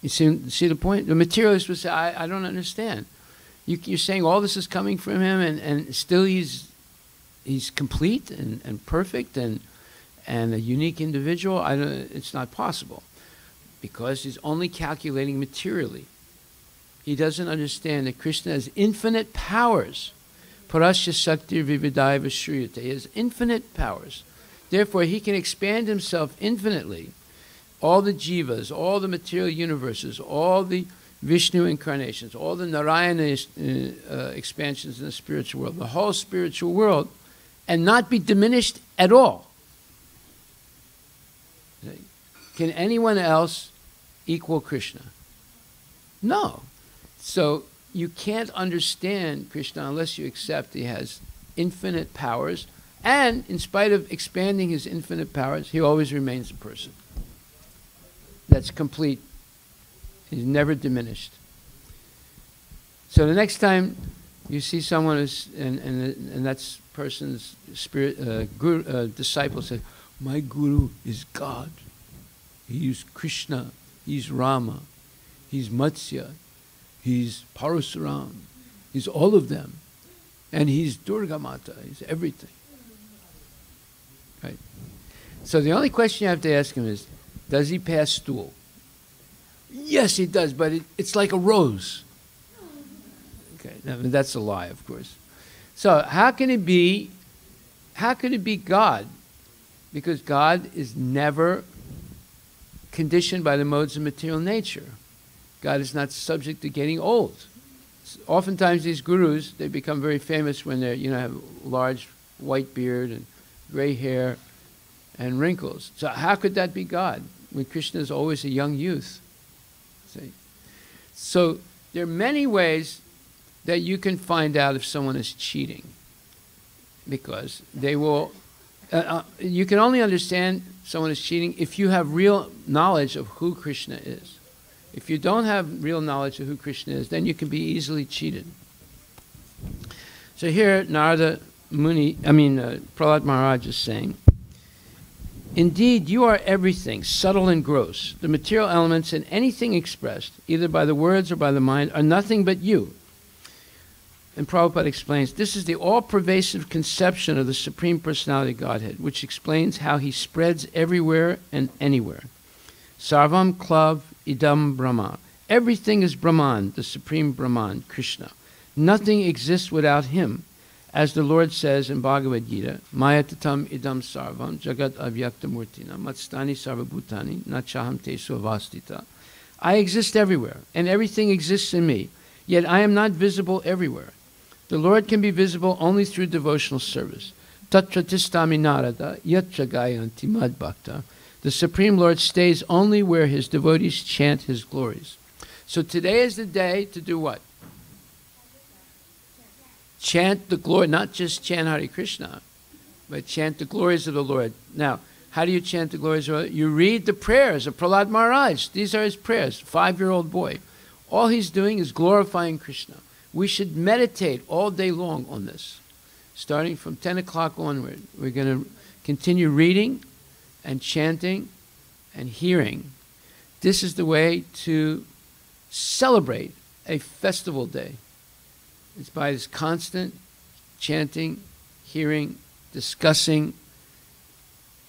You see the point? The materialist would say, I don't understand. You're saying all this is coming from him and still he's complete and perfect and a unique individual? It's not possible, because he's only calculating materially. He doesn't understand that Krishna has infinite powers. Parasya Saktir Vividaya Vashriyate. He has infinite powers. Therefore, he can expand himself infinitely. All the jivas, all the material universes, all the Vishnu incarnations, all the Narayana expansions in the spiritual world, the whole spiritual world, and not be diminished at all. Can anyone else equal Krishna? No. So you can't understand Krishna unless you accept he has infinite powers, and in spite of expanding his infinite powers, he always remains a person that's complete. He's never diminished. So the next time you see someone and that person's disciple says, my guru is God. He's Krishna. He's Rama. He's Matsya. He's Parasuram. He's all of them. And he's Durga Mata. He's everything. Right? So the only question you have to ask him is, does he pass stool? Yes, he does, but it's like a rose. Okay, that's a lie, of course. So how can it be God? Because God is never conditioned by the modes of material nature. God is not subject to getting old. Oftentimes these gurus, they become very famous when they have large white beard and gray hair and wrinkles. So how could that be God when Krishna is always a young youth? See? So there are many ways that you can find out if someone is cheating, because they will. You can only understand someone is cheating if you have real knowledge of who Krishna is. If you don't have real knowledge of who Krishna is, then you can be easily cheated. So here, Narada Muni, Prahlad Maharaj is saying, indeed, you are everything, subtle and gross. The material elements and anything expressed, either by the words or by the mind, are nothing but you. And Prabhupada explains, this is the all-pervasive conception of the Supreme Personality of Godhead, which explains how he spreads everywhere and anywhere. Sarvam Klav Idam Brahma. Everything is Brahman, the Supreme Brahman, Krishna. Nothing exists without him. As the Lord says in Bhagavad Gita, Maya tatam idam sarvam jagat avyakta murtina matstani sarvabhutani nachaham tesu avastita. I exist everywhere, and everything exists in me, yet I am not visible everywhere. The Lord can be visible only through devotional service. Tatra tistami narada yatra gayanti madbhakta. The Supreme Lord stays only where his devotees chant his glories. So today is the day to do what? Chant the glory, not just chant Hare Krishna, but chant the glories of the Lord. Now, how do you chant the glories of the Lord? You read the prayers of Prahlad Maharaj. These are his prayers, 5-year-old boy. All he's doing is glorifying Krishna. We should meditate all day long on this. Starting from 10 o'clock onward, we're going to continue reading and chanting and hearing. This is the way to celebrate a festival day. It's by this constant chanting, hearing, discussing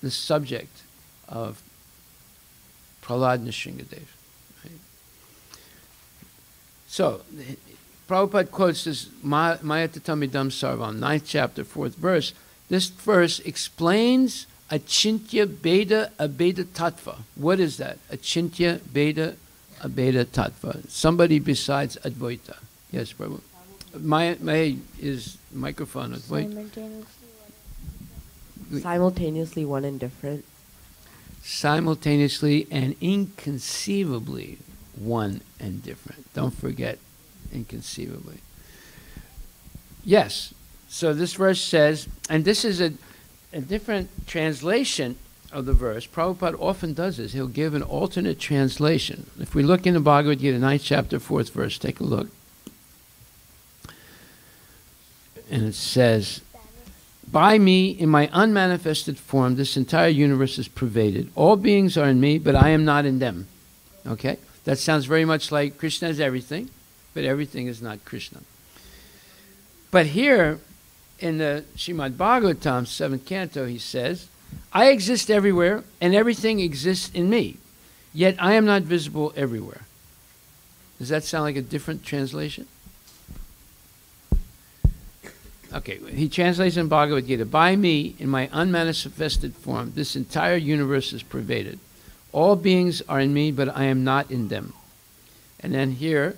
the subject of Prahlad Nrsingadev. Right? So, Prabhupada quotes this Maya Tatamidam Sarvam, 9th chapter, 4th verse. This verse explains Achintya Beda Abeda Tattva. What is that? Achintya Beda Abeda Tattva. Somebody besides Advaita. Yes, Prabhu. My is microphone. Simultaneously one and different. Simultaneously and inconceivably one and different. Don't forget, inconceivably. Yes. So this verse says, and this is a different translation of the verse. Prabhupada often does this. He'll give an alternate translation. If we look in the Bhagavad Gita, 9th chapter, 4th verse, take a look. And it says, by me, in my unmanifested form, this entire universe is pervaded. All beings are in me, but I am not in them. Okay? That sounds very much like Krishna is everything, but everything is not Krishna. But here, in the Srimad Bhagavatam, 7th canto, he says, I exist everywhere, and everything exists in me, yet I am not visible everywhere. Does that sound like a different translation? Okay, he translates in Bhagavad Gita, by me, in my unmanifested form, this entire universe is pervaded. All beings are in me, but I am not in them. And then here,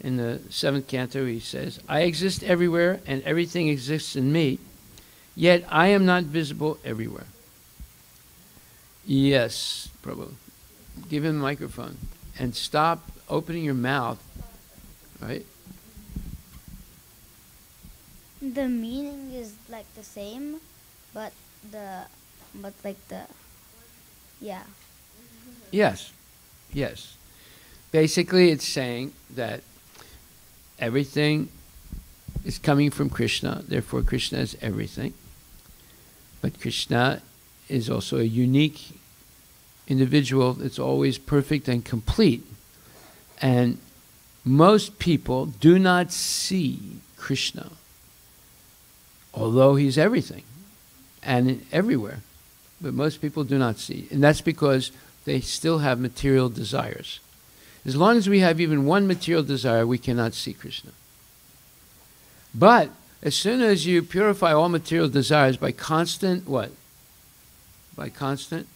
in the 7th canto, he says, I exist everywhere, and everything exists in me, yet I am not visible everywhere. Yes, Prabhu. Give him the microphone. And stop opening your mouth, right? The meaning is like the same, but yeah. Yes, yes. Basically, it's saying that everything is coming from Krishna, therefore Krishna is everything. But Krishna is also a unique individual that's always perfect and complete. And most people do not see Krishna, although he's everything and everywhere. But most people do not see. And that's because they still have material desires. As long as we have even one material desire, we cannot see Krishna. But as soon as you purify all material desires by constant what? By constant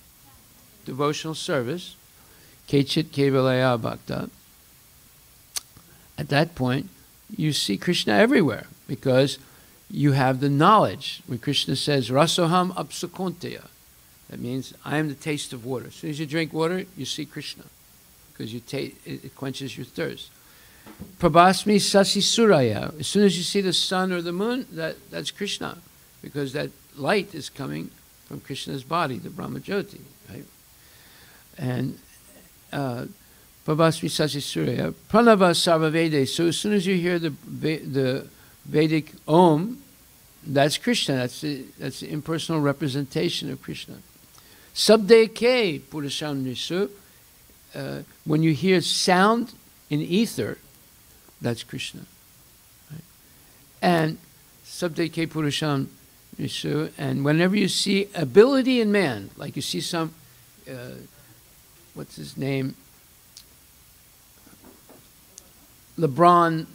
devotional service, Kechit Kevalaya Bhakta. At that point, you see Krishna everywhere because you have the knowledge. When Krishna says, Rasoham apsukonteya, that means I am the taste of water. As soon as you drink water, you see Krishna because it quenches your thirst. Prabhasmi Sasi Suraya. As soon as you see the sun or the moon, that's Krishna because that light is coming from Krishna's body, the Brahmajyoti. Right? And Prabhasmi Sasi Suraya. Pranava Sarvavede. So as soon as you hear the Vedic Om, that's Krishna. That's the impersonal representation of Krishna. Sabdeke Purushan Nisu. When you hear sound in ether, that's Krishna. Right? And Sabdeke Purushan Nisu. And whenever you see ability in man, like you see some, what's his name? LeBron,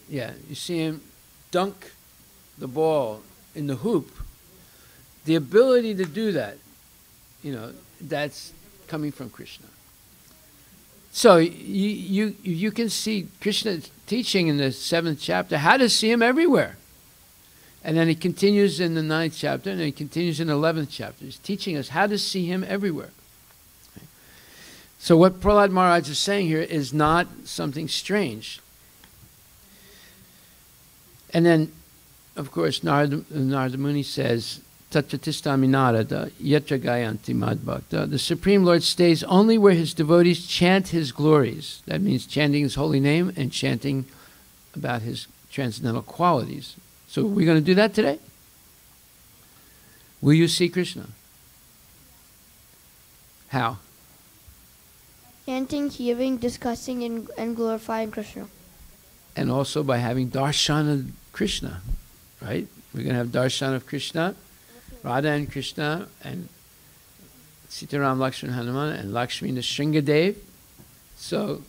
yeah, you see him dunk the ball in the hoop. The ability to do that, that's coming from Krishna. So you can see Krishna teaching in the 7th chapter how to see him everywhere. And then he continues in the 9th chapter, and then he continues in the 11th chapter. He's teaching us how to see him everywhere. So what Prahlad Maharaj is saying here is not something strange. And then, of course, Narada Muni says, Tatratistami Narada, Yatra Gayanti Madbhakta. The Supreme Lord stays only where his devotees chant his glories. That means chanting his holy name and chanting about his transcendental qualities. So we're going to do that today? Will you see Krishna? How? Chanting, hearing, discussing, and glorifying Krishna. And also by having darshan of Krishna, right? We're going to have darshan of Krishna, Radha and Krishna, and Sitaram, Lakshman, Hanuman, and Lakshmi Nrsingadev. So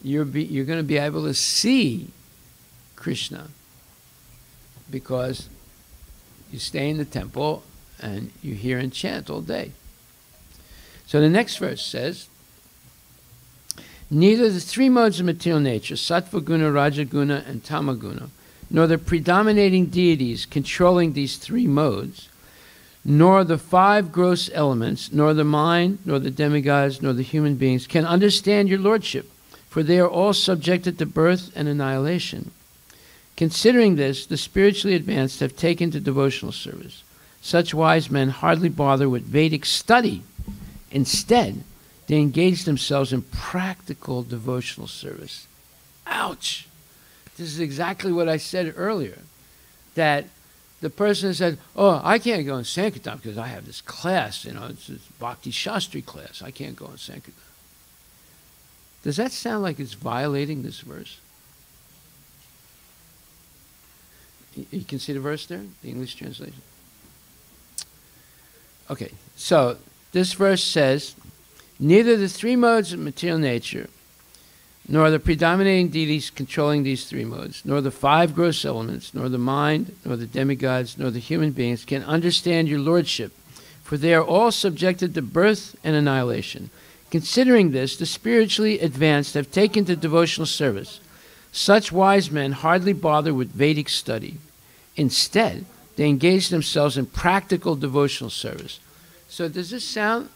you're going to be able to see Krishna because you stay in the temple and you hear and chant all day. So the next verse says, neither the 3 modes of material nature, sattva guna, raja guna, and tamaguna, nor the predominating deities controlling these 3 modes, nor the 5 gross elements, nor the mind, nor the demigods, nor the human beings can understand your lordship, for they are all subjected to birth and annihilation. Considering this, the spiritually advanced have taken to devotional service. Such wise men hardly bother with Vedic study. Instead, they engage themselves in practical devotional service. Ouch! This is exactly what I said earlier. That the person said, oh, I can't go in Sankirtan because I have this class, it's this Bhakti Shastri class. I can't go in Sankirtan. Does that sound like it's violating this verse? You can see the verse there, the English translation? Okay, so this verse says, neither the 3 modes of material nature, nor the predominating deities controlling these 3 modes, nor the 5 gross elements, nor the mind, nor the demigods, nor the human beings can understand your lordship, for they are all subjected to birth and annihilation. Considering this, the spiritually advanced have taken to devotional service. Such wise men hardly bother with Vedic study. Instead, they engage themselves in practical devotional service. So does this sound...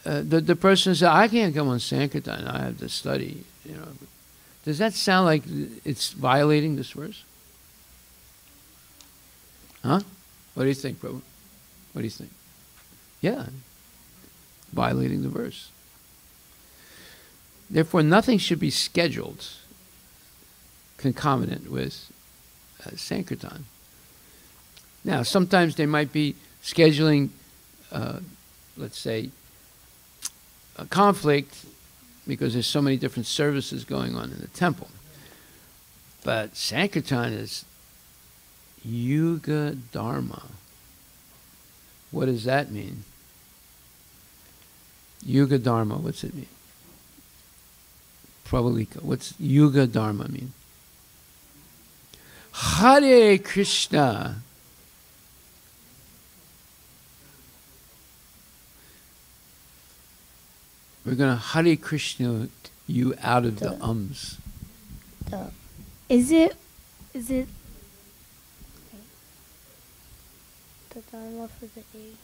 the person said, I can't come on Sankirtan, I have to study. Does that sound like it's violating this verse? Huh? What do you think, Prabhu? What do you think? Yeah, violating the verse. Therefore, nothing should be scheduled concomitant with Sankirtan. Now, sometimes they might be scheduling, let's say, a conflict because there's so many different services going on in the temple. But Sankirtan is Yuga Dharma. What does that mean? Yuga Dharma, what's it mean? Prabhalika, what's Yuga Dharma mean? Hare Krishna. We're going to Hare Krishna you out of the ums. Is it The Dharma for the age.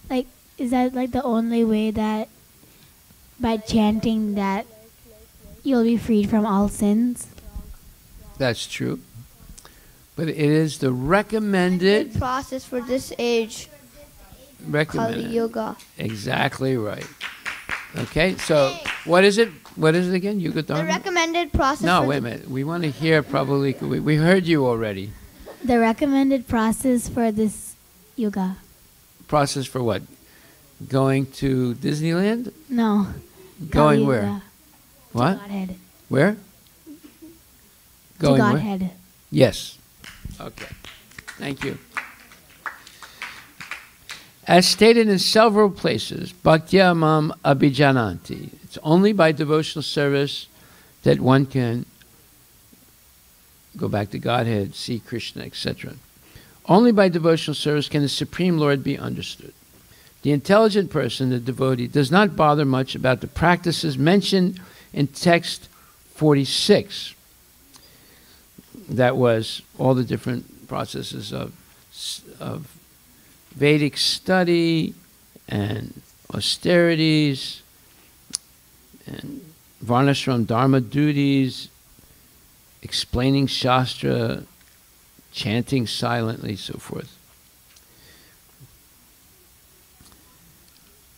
like, is that like the only way that by chanting that you'll be freed from all sins? That's true. But it is the recommended process for this age. Kali recommended. Yoga. Exactly right. Okay, so what is it? What is it again? Yuga The Dharma? recommended process. No, for wait a minute. We want to hear probably. We heard you already. The recommended process for this yoga. Process for what? Going to Disneyland? No. Going Kali where? Yoga. What? To Godhead. Where? To Going where? Godhead. Yes. Okay. Thank you. As stated in several places, Bhaktya Mam Abhijananti. It's only by devotional service that one can go back to Godhead, see Krishna, etc. Only by devotional service can the Supreme Lord be understood. The intelligent person, the devotee, does not bother much about the practices mentioned in text 46. That was all the different processes of Vedic study and austerities and Varnashram Dharma duties, explaining Shastra, chanting silently, so forth.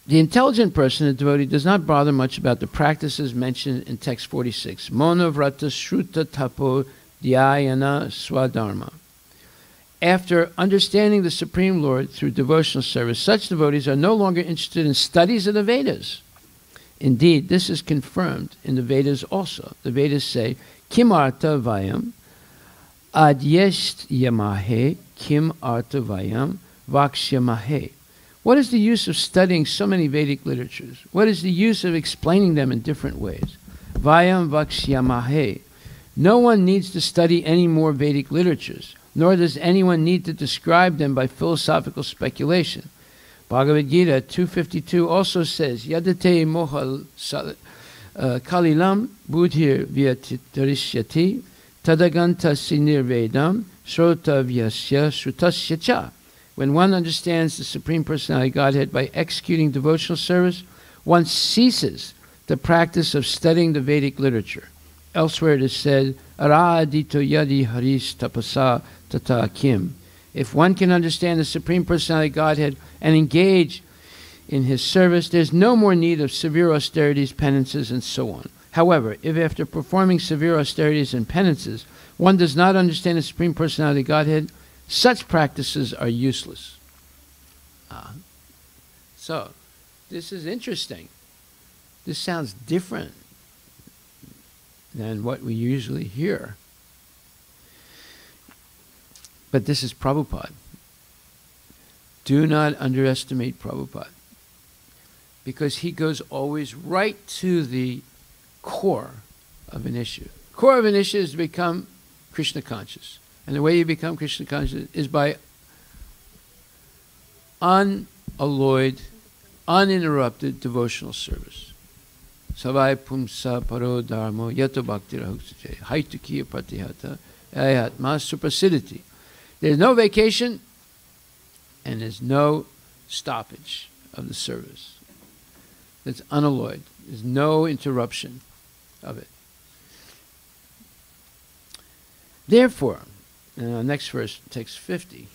The intelligent person, the devotee, does not bother much about the practices mentioned in text 46. Mona vrata shruta tapo dhyayana swadharma. After understanding the Supreme Lord through devotional service, such devotees are no longer interested in studies of the Vedas. Indeed, this is confirmed in the Vedas also. The Vedas say, Kim artha vayam adyest yamahe kim artha vayam vakshyamahe. What is the use of studying so many Vedic literatures? What is the use of explaining them in different ways? Vayam vakshyamahe. No one needs to study any more Vedic literatures, nor does anyone need to describe them by philosophical speculation. Bhagavad Gita 252 also says, Yadate moha kalilam buddhir vyatirishyati tadaganta sinirvedam shrota vyasya shrutasya cha. When one understands the Supreme Personality of Godhead by executing devotional service, one ceases the practice of studying the Vedic literature. Elsewhere it is said, Aradito yadi haris tapasa tata kim. If one can understand the Supreme Personality of Godhead and engage in his service, there's no more need of severe austerities, penances, and so on. However, if after performing severe austerities and penances, one does not understand the Supreme Personality of Godhead, such practices are useless. So, this is interesting. This sounds different than what we usually hear. But this is Prabhupada. Do not underestimate Prabhupada, because he goes always right to the core of an issue. Core of an issue is to become Krishna conscious. And the way you become Krishna conscious is by unalloyed, uninterrupted devotional service. Savai pumsa paro dharmo yato bhakti rahuksaje haitukiya pratihata ayatma suprasiditi. There's no vacation and there's no stoppage of the service. It's unalloyed. There's no interruption of it. Therefore, next verse, text 50.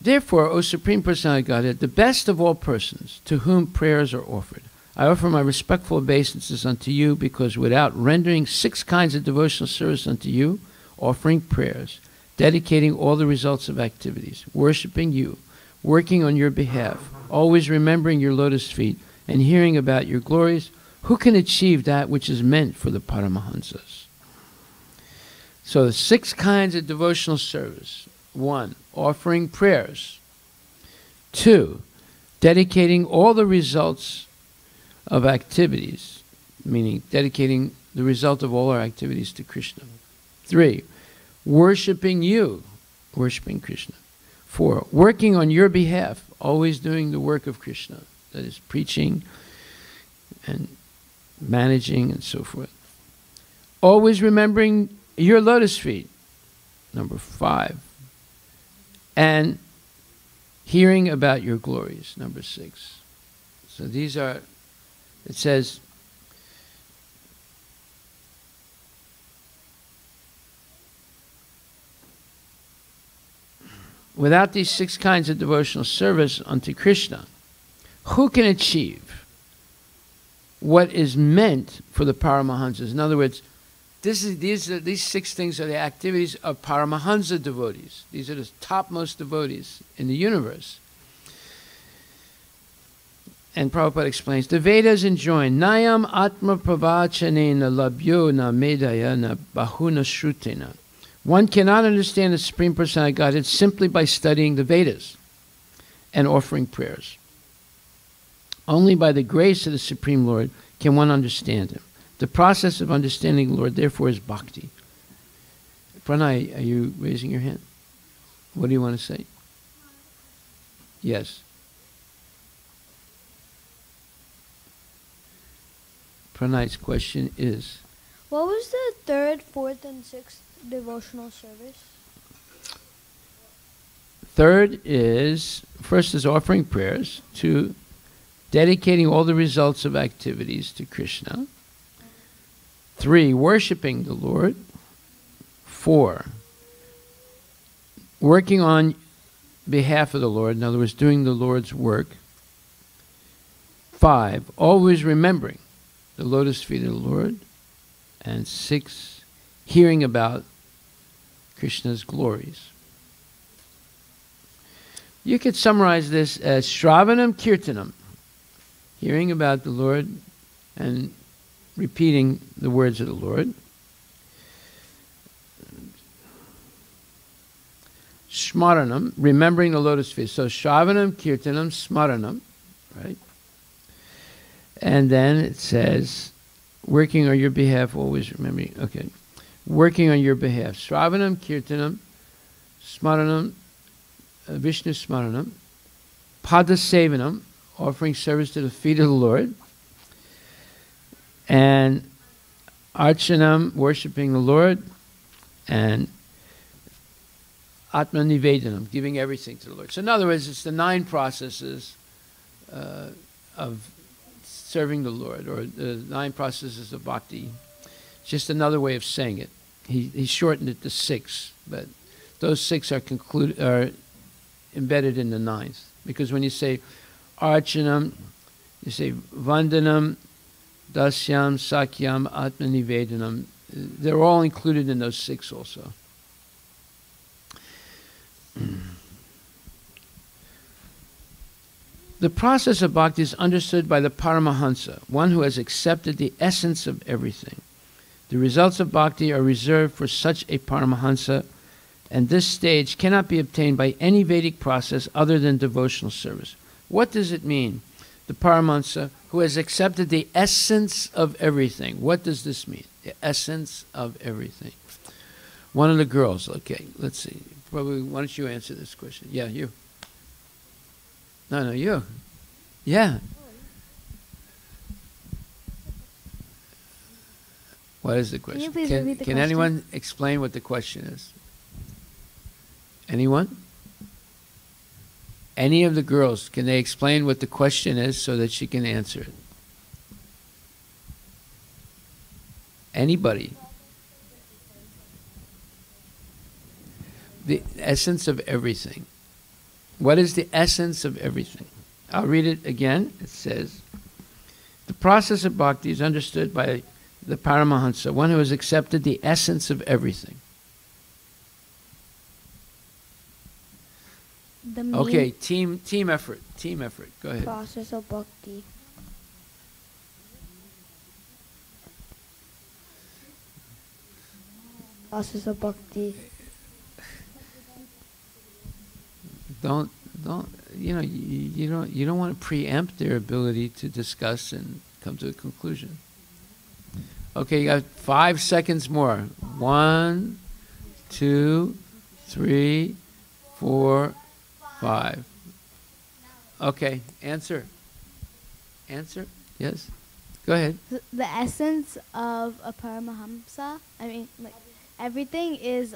Therefore, O Supreme Personality of Godhead, the best of all persons to whom prayers are offered, I offer my respectful obeisances unto you, because without rendering 6 kinds of devotional service unto you, offering prayers, dedicating all the results of activities, worshiping you, working on your behalf, always remembering your lotus feet, and hearing about your glories, who can achieve that which is meant for the Paramahansas? So 6 kinds of devotional service. 1, offering prayers. 2, dedicating all the results of activities, meaning dedicating the result of all our activities to Krishna. 3, worshiping you, worshiping Krishna. 4, working on your behalf, always doing the work of Krishna, that is preaching and managing and so forth. Always remembering your lotus feet, number 5. And hearing about your glories, number 6. So these are, it says, without these 6 kinds of devotional service unto Krishna, who can achieve what is meant for the Paramahansas? In other words, these 6 things are the activities of Paramahansa devotees. These are the topmost devotees in the universe. And Prabhupada explains, the Vedas enjoin, Nayam Atma Pravachanena Labhyo Na Medaya Na Bahuna Shrutena. One cannot understand the Supreme Personality of Godhead simply by studying the Vedas and offering prayers. Only by the grace of the Supreme Lord can one understand Him. The process of understanding the Lord, therefore, is bhakti. Pranay, are you raising your hand? What do you want to say? Yes. Pranay's question is, What was the 3rd, 4th, and 6th devotional service? 3rd is, first is offering prayers, 2, dedicating all the results of activities to Krishna, 3, worshiping the Lord, 4, working on behalf of the Lord, in other words, doing the Lord's work, 5, always remembering the lotus feet of the Lord, and 6, hearing about Krishna's glories. You could summarize this as Shravanam Kirtanam, hearing about the Lord and repeating the words of the Lord. Smaranam, remembering the lotus feet. So Shravanam Kirtanam Smaranam, right? And then it says, working on your behalf, always remembering, okay. Working on your behalf. Shravanam, Kirtanam, Smaranam, Vishnu Smaranam, Padasevanam, offering service to the feet of the Lord, and Archanam, worshipping the Lord, and Atma Nivedanam, giving everything to the Lord. So in other words, it's the 9 processes of serving the Lord, or the 9 processes of bhakti. It's just another way of saying it. He shortened it to 6, but those 6 are embedded in the 9th. Because when you say Archanam, you say Vandanam, Dasyam, Sakyam, Atma Nivedanam. They're all included in those 6 also. The process of bhakti is understood by the Paramahansa, one who has accepted the essence of everything. The results of bhakti are reserved for such a Paramahansa, and this stage cannot be obtained by any Vedic process other than devotional service. What does it mean? The Paramahansa who has accepted the essence of everything. What does this mean? The essence of everything. One of the girls, okay, let's see. Probably, why don't you answer this question? Yeah, you. No, you. Yeah. What is the question? Can you please repeat the question? Anyone explain what the question is? Anyone? Any of the girls, can they explain what the question is so that she can answer it? Anybody? The essence of everything. What is the essence of everything? I'll read it again. It says, the process of bhakti is understood by the Paramahansa, one who has accepted the essence of everything. Okay, team effort. Team effort. Go ahead. Process of bhakti. Process of bhakti. Don't you don't want to preempt their ability to discuss and come to a conclusion. Okay, you got 5 seconds more. 1, 2, 3, 4, 5. Okay, answer. Answer? Yes? Go ahead. The essence of a Paramahamsa, I mean, like, everything is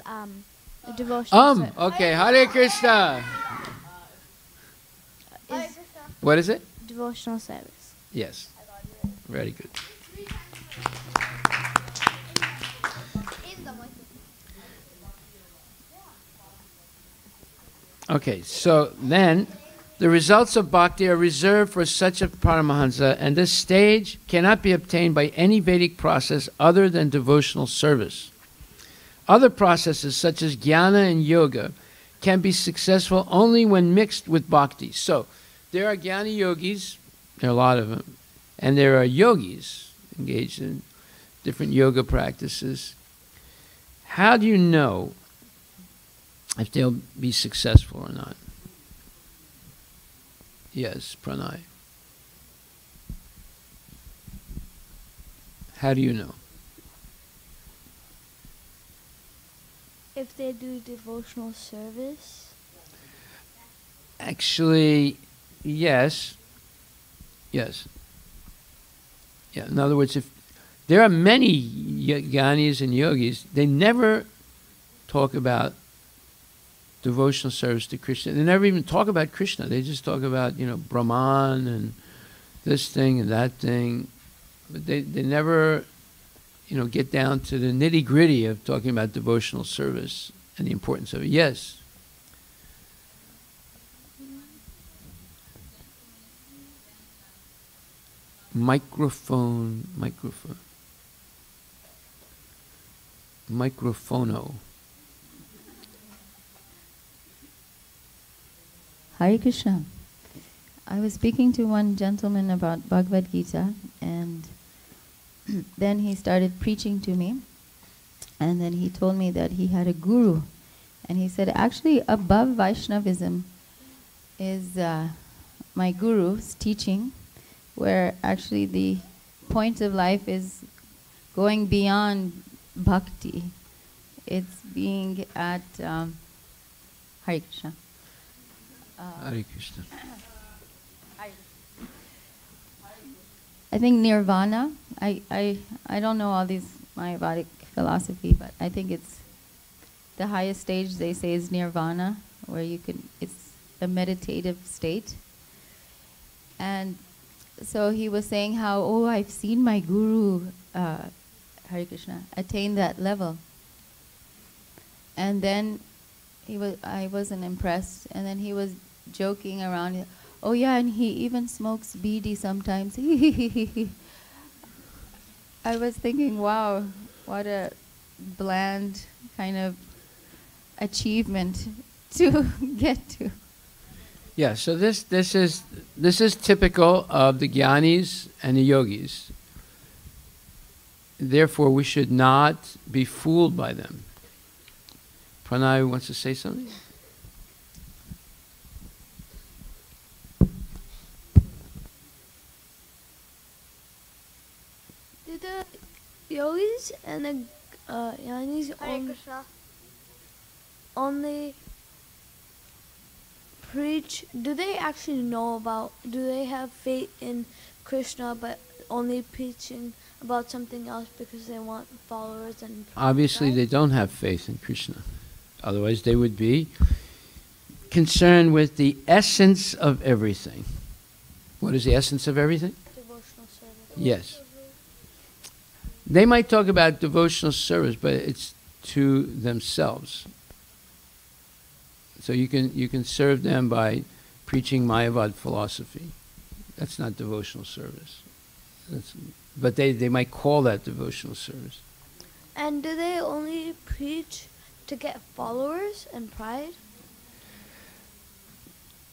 devotional. Okay, Hare Krishna. Is What is it? devotional service. Yes. Very good. Okay, so then the results of bhakti are reserved for such a paramahansa, and this stage cannot be obtained by any Vedic process other than devotional service. Other processes such as jnana and yoga can be successful only when mixed with bhakti. So there are jnana yogis, there are a lot of them, and there are yogis engaged in different yoga practices. How do you know if they'll be successful or not? Yes, Pranay. How do you know? If they do devotional service. Actually, yes. Yes. Yeah, in other words, if there are many jnanis and yogis, they never talk about devotional service to Krishna. They never even talk about Krishna. They just talk about, Brahman and this thing and that thing. But they never, get down to the nitty-gritty of talking about devotional service and the importance of it. Yes? Microphono. Hare Krishna. I was speaking to one gentleman about Bhagavad Gita, and then he started preaching to me, and then he told me that he had a guru, and he said, actually above Vaishnavism is my guru's teaching, where actually the point of life is going beyond bhakti. It's being at Hare Krishna. Hare Krishna. I think nirvana, I don't know all these Mayavadic philosophy, but I think it's the highest stage they say is nirvana, where it's a meditative state. And so he was saying how, I've seen my guru, Hare Krishna, attain that level. And then I wasn't impressed, and then he was joking around. Oh yeah, and he even smokes bidi sometimes. I was thinking, wow, what a bland kind of achievement to get to. Yeah, so this is typical of the jnanis and the yogis. Therefore, we should not be fooled by them. Pranay wants to say something? Do the yogis and the jnanis only preach? Do they actually know about? Do they have faith in Krishna, but only preaching about something else because they want followers and? Obviously, they don't have faith in Krishna. Otherwise, they would be concerned with the essence of everything. What is the essence of everything? Devotional service. Yes. They might talk about devotional service, but it's to themselves. So you can serve them by preaching Mayavad philosophy. That's not devotional service. But they might call that devotional service. And do they only preach to get followers and pride?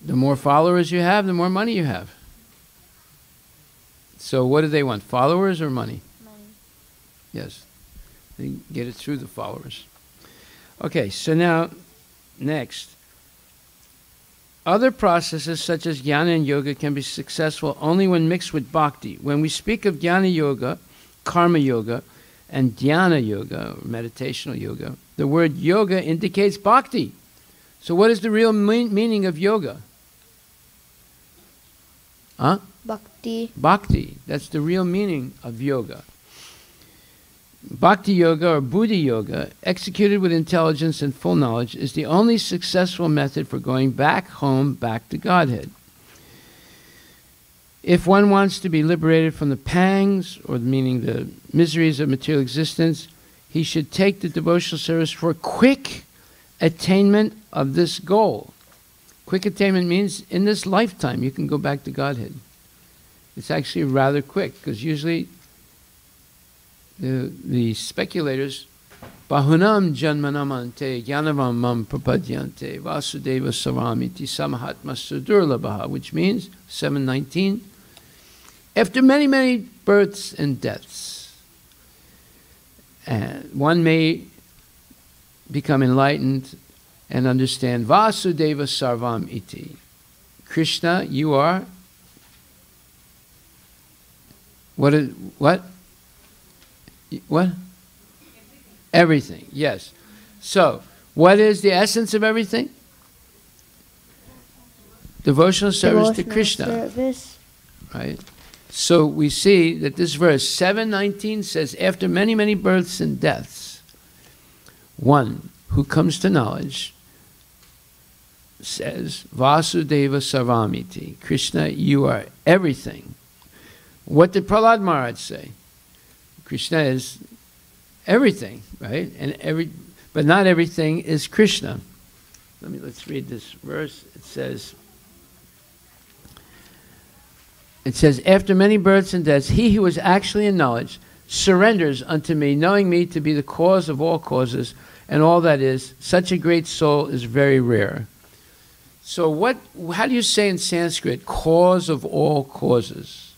The more followers you have, the more money you have. So what do they want, followers or money? Money. Yes. They get it through the followers. Okay, so now, next. Other processes such as jnana and yoga can be successful only when mixed with bhakti. When we speak of jnana yoga, karma yoga, and dhyana yoga, or meditational yoga, the word yoga indicates bhakti. So what is the real meaning of yoga? Huh? Bhakti. Bhakti. That's the real meaning of yoga. Bhakti yoga or Buddhi yoga, executed with intelligence and full knowledge, is the only successful method for going back home, back to Godhead. If one wants to be liberated from the pangs, or meaning the miseries of material existence, he should take the devotional service for quick attainment of this goal. Quick attainment means in this lifetime you can go back to Godhead. It's actually rather quick, because usually the speculators, Bahunam janmanamante jnanavam mam prapadyante vasudeva savamiti samahatma sudurlabha, which means 719, after many, many births and deaths, and one may become enlightened and understand Vasudeva Sarvam Iti. Krishna, you are what? Everything, yes. So, what is the essence of everything? Devotional service to Krishna. Service. Right? So we see that this verse 719 says, after many, many births and deaths, one who comes to knowledge says, Vasudeva Sarvamiti. Krishna, you are everything. What did Prahlad Maharaj say? Krishna is everything, right? But not everything is Krishna. Let's read this verse. It says, after many births and deaths, he who is actually in knowledge surrenders unto me, knowing me to be the cause of all causes and all that is. Such a great soul is very rare. So how do you say in Sanskrit, cause of all causes?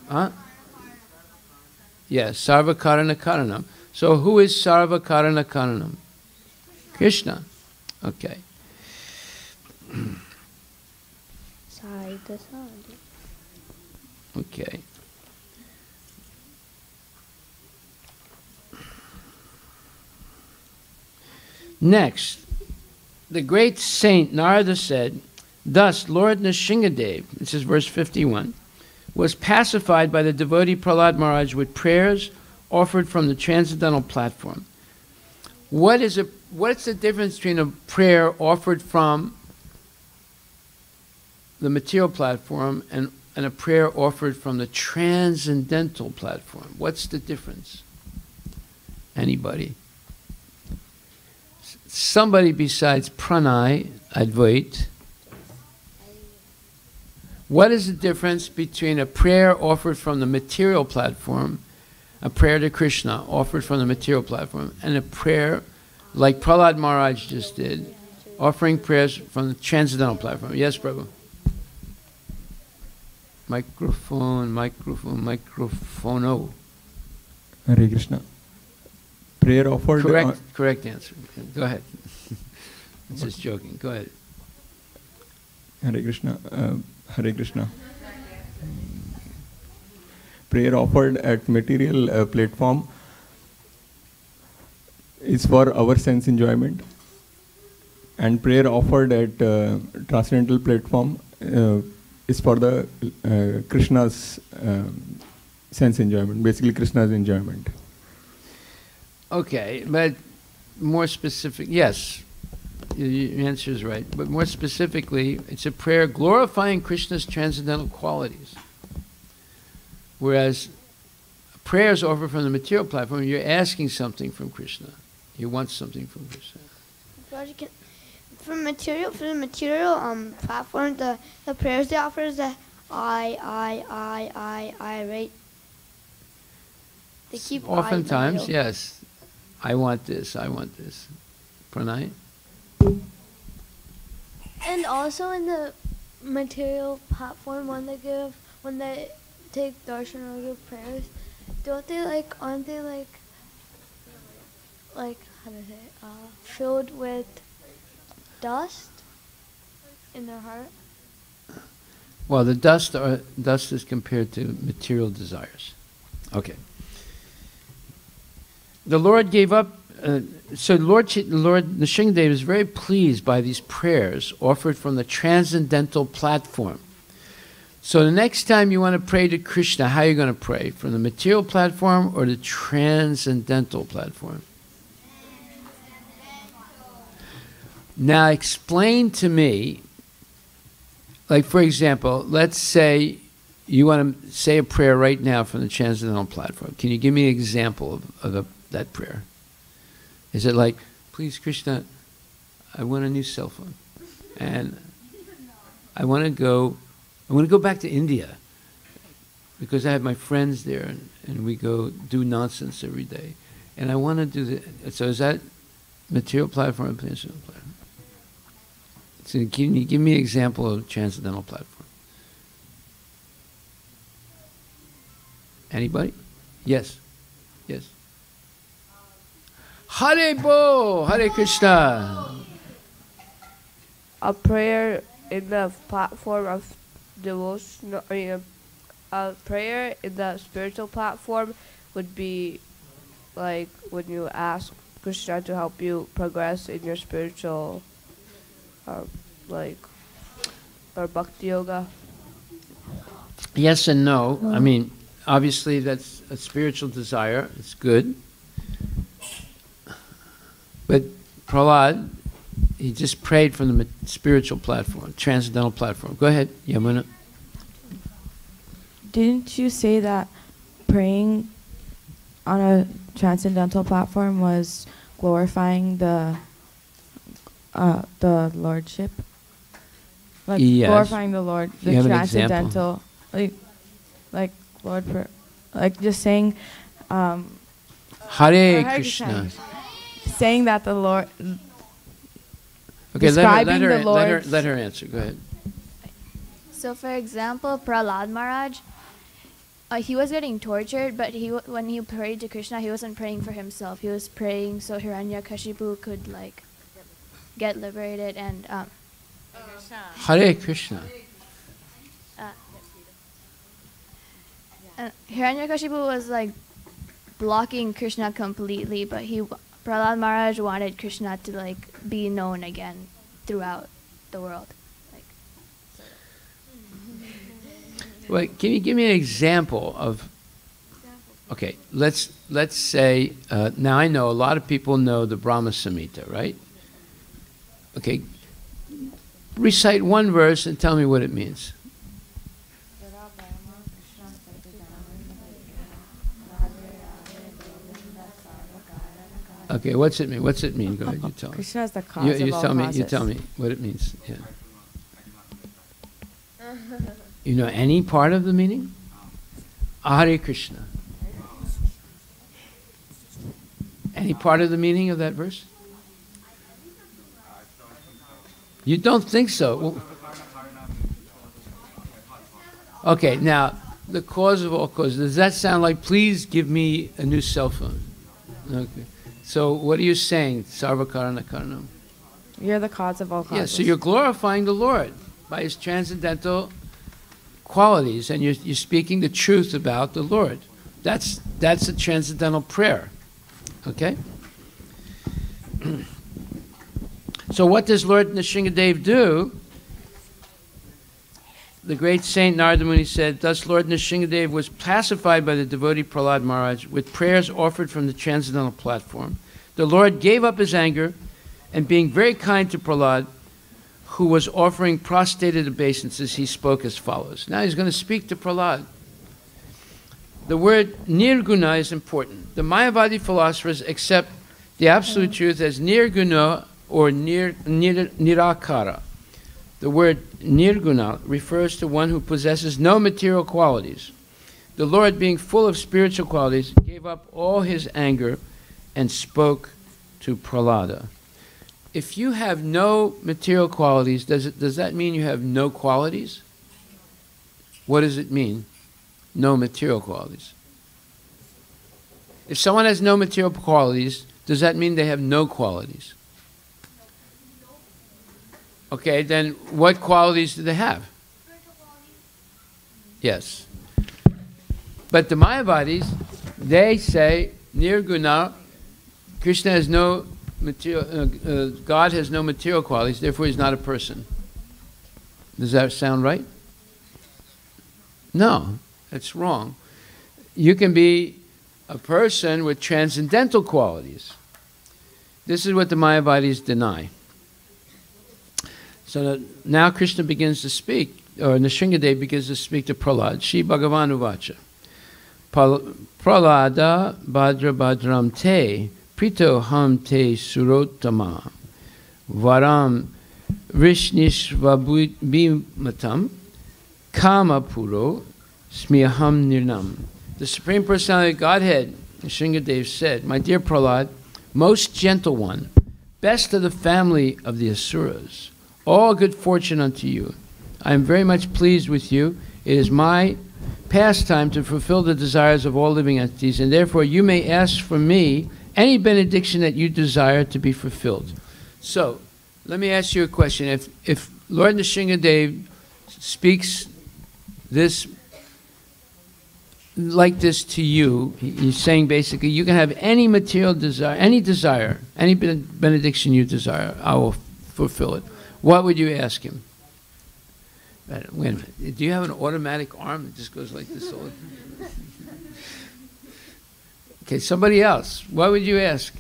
Huh? Yes, Sarva Karana Karanam. So who is Sarva Karana Karanam? Krishna. Okay. Okay. Next, the great saint Narada said, thus Lord Nrsingadev, this is verse 51, was pacified by the devotee Prahlad Maharaj with prayers offered from the transcendental platform. What's the difference between a prayer offered from the material platform and a prayer offered from the transcendental platform? What's the difference? Anybody? Somebody besides Pranay, Advait. What is the difference between a prayer offered from the material platform, a prayer to Krishna offered from the material platform, and a prayer like Prahlad Maharaj just did, offering prayers from the transcendental platform? Yes, Prabhu? Microphono. Hare Krishna. Prayer offered... Correct answer. Go ahead. I'm just joking. Go ahead. Hare Krishna. Hare Krishna. Prayer offered at material platform is for our sense enjoyment, and prayer offered at transcendental platform is for the Krishna's sense enjoyment, basically Krishna's enjoyment. Okay, but more specific, yes, your answer is right. But more specifically, it's a prayer glorifying Krishna's transcendental qualities. Whereas prayers offered from the material platform, you're asking something from Krishna. You want something from Krishna. For the material platform, the prayers they offer is the I, right? They keep oftentimes, yes. I want this, I want this. Pranay? And also in the material platform, when they take darshan or give prayers, aren't they how to say it, filled with dust in their heart? Well, the dust is compared to material desires. Okay. The Lord gave up, so Lord Nrsingadev is very pleased by these prayers offered from the transcendental platform. So the next time you want to pray to Krishna, how are you going to pray? From the material platform or the transcendental platform? Now explain to me, like for example, let's say you want to say a prayer right now from the transcendental platform. Can you give me an example of that prayer? Is it like, please Krishna, I want a new cell phone, and I want to go back to India because I have my friends there, and we go do nonsense every day, and I want to do the. So is that material platform or transcendental platform? So can you give me an example of transcendental platform? Anybody? Yes. Yes. Hare Bo, Hare Krishna. A prayer in the platform of devotion, a prayer in the spiritual platform would be like when you ask Krishna to help you progress in your spiritual, or bhakti yoga. Yes and no. I mean, obviously that's a spiritual desire. It's good. But Prahlad, he just prayed from the spiritual platform, transcendental platform. Go ahead, Yamuna. Didn't you say that praying on a transcendental platform was glorifying the lordship? Like yes. glorifying the Lord, the transcendental, like Lord, like just saying, Hare Krishna. Saying that the Lord. Okay, describing let her answer. Go ahead. So, for example, Prahlad Maharaj, he was getting tortured, but when he prayed to Krishna, he wasn't praying for himself. He was praying so Hiranyakashipu could get liberated and. Hare Krishna. Hiranyakashipu was blocking Krishna completely, but Prahlad Maharaj wanted Krishna to be known again throughout the world. Wait, can you give me an example of? Okay, let's say now I know a lot of people know the Brahma Samhita, right? Okay, recite one verse and tell me what it means. Okay, what's it mean? What's it mean? Go ahead, you tell me. Krishna is the cause of all causes. You tell me what it means. Yeah. You know any part of the meaning? Hare Krishna. Any part of the meaning of that verse? You don't think so? Well, okay, now, the cause of all causes. Does that sound like, please give me a new cell phone? Okay. So what are you saying? Sarva karana karanam. You're the cause of all causes. Yeah, so you're glorifying the Lord by His transcendental qualities, and you're speaking the truth about the Lord. That's a transcendental prayer. Okay? So what does Lord Nrsingadev do? The great Saint Narada Muni said, thus Lord Nrsingadev was pacified by the devotee Prahlad Maharaj with prayers offered from the transcendental platform. The Lord gave up his anger, and being very kind to Prahlad, who was offering prostrated obeisances, he spoke as follows. Now he's going to speak to Prahlad. The word nirguna is important. The Mayavadi philosophers accept the absolute truth as nirguna or nirakara. The word nirguna refers to one who possesses no material qualities. The Lord, being full of spiritual qualities, gave up all his anger and spoke to Prahlada. If you have no material qualities, does that mean you have no qualities? What does it mean? No material qualities. If someone has no material qualities, does that mean they have no qualities? Okay, then what qualities do they have? Yes. But the Mayavadis, they say, nirguna, Krishna has no material, God has no material qualities, therefore he's not a person. Does that sound right? No, that's wrong. You can be a person with transcendental qualities. This is what the Mayavadis deny. So now Krishna begins to speak, or Nrsimhadev begins to speak to Prahlad. Shri Bhagavan Uvacha. Prahlada Bhadra Bhadram Te Prito Ham Te Surottama Varam Vishnishvabhimatam Kama Puro Smiyaham Nirnam. The Supreme Personality of Godhead, Nrsimhadev said, my dear Prahlad, most gentle one, best of the family of the Asuras, all good fortune unto you. I am very much pleased with you. It is my pastime to fulfill the desires of all living entities, and therefore you may ask from me any benediction that you desire to be fulfilled. So, let me ask you a question. If Lord Nrsimhadev speaks this like this to you, he's saying basically you can have any material desire, any benediction you desire, I will fulfill it. What would you ask him? Wait a minute. Do you have an automatic arm that just goes like this? Okay, somebody else. What would you ask?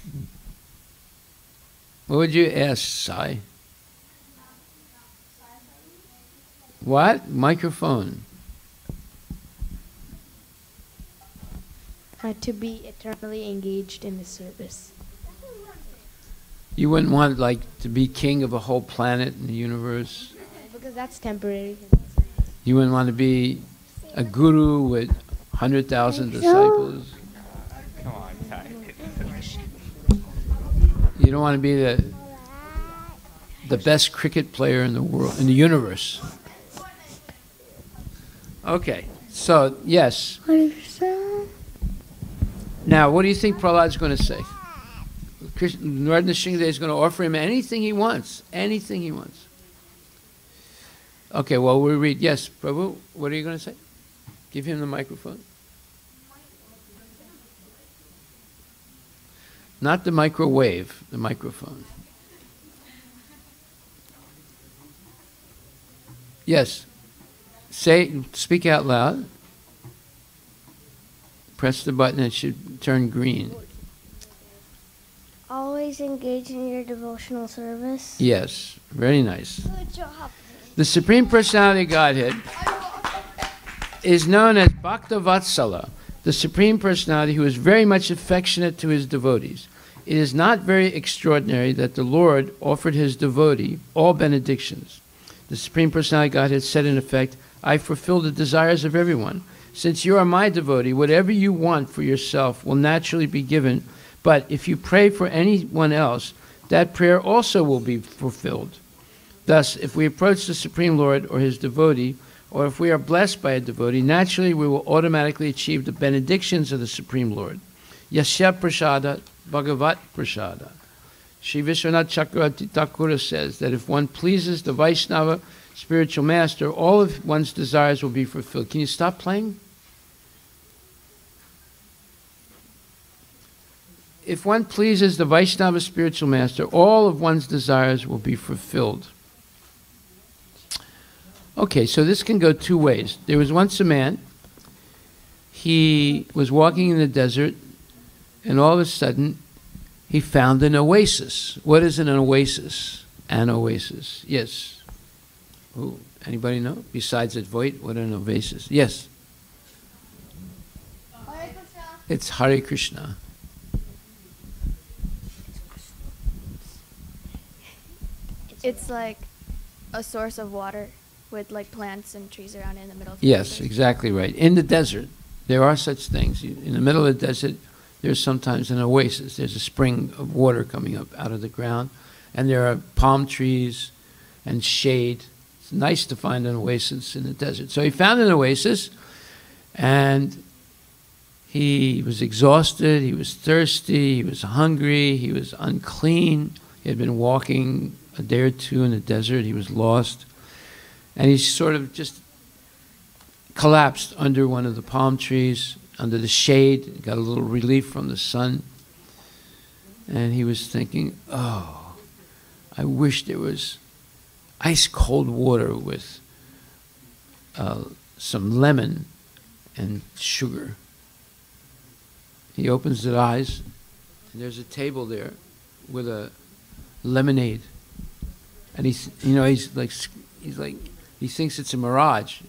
What would you ask, Sai? What? Microphone. To be eternally engaged in the service. You wouldn't want, like, to be king of a whole planet in the universe? Because that's temporary. You wouldn't want to be a guru with 100,000 disciples? Come on, Ty. You don't want to be the best cricket player in the world, in the universe? Okay, so, yes. Now, what do you think Prahlad's going to say? Lord Nrsimhadev is going to offer him anything he wants. Anything he wants. Okay, well, we'll read. Yes, Prabhu, what are you going to say? Give him the microphone. Not the microwave, the microphone. Yes. Speak out loud. Press the button, it should turn green. Always engage in your devotional service. Yes, very nice. Good job. The Supreme Personality of Godhead is known as Bhaktavatsala, the Supreme Personality who is very much affectionate to his devotees. It is not very extraordinary that the Lord offered his devotee all benedictions. The Supreme Personality of Godhead said in effect, I fulfill the desires of everyone. Since you are my devotee, whatever you want for yourself will naturally be given, but if you pray for anyone else, that prayer also will be fulfilled. Thus, if we approach the Supreme Lord or his devotee, or if we are blessed by a devotee, naturally we will automatically achieve the benedictions of the Supreme Lord. Yasya prasada bhagavat prasada. Sri Vishwanath Chakravarti Thakura says that if one pleases the Vaishnava spiritual master, all of one's desires will be fulfilled. Can you stop playing? If one pleases the Vaishnava spiritual master, all of one's desires will be fulfilled. Okay, so this can go two ways. There was once a man, he was walking in the desert, and all of a sudden, he found an oasis. What is an oasis? An oasis, yes. Ooh, anybody know? Besides Advait, what an oasis? Yes. Hare Krishna. It's Hare Krishna. It's like a source of water with like plants and trees around it in the middle of the Yes, desert. exactly right. In the desert, there are such things. In the middle of the desert, there's sometimes an oasis. There's a spring of water coming up out of the ground, and there are palm trees and shade. It's nice to find an oasis in the desert. So he found an oasis, and he was exhausted, he was thirsty, he was hungry, he was unclean. He had been walking a day or two in the desert. He was lost. And he sort of just collapsed under one of the palm trees, under the shade, got a little relief from the sun. And he was thinking, oh, I wish there was ice cold water with some lemon and sugar. He opens his eyes, and there's a table there with a lemonade. And he thinks it's a mirage,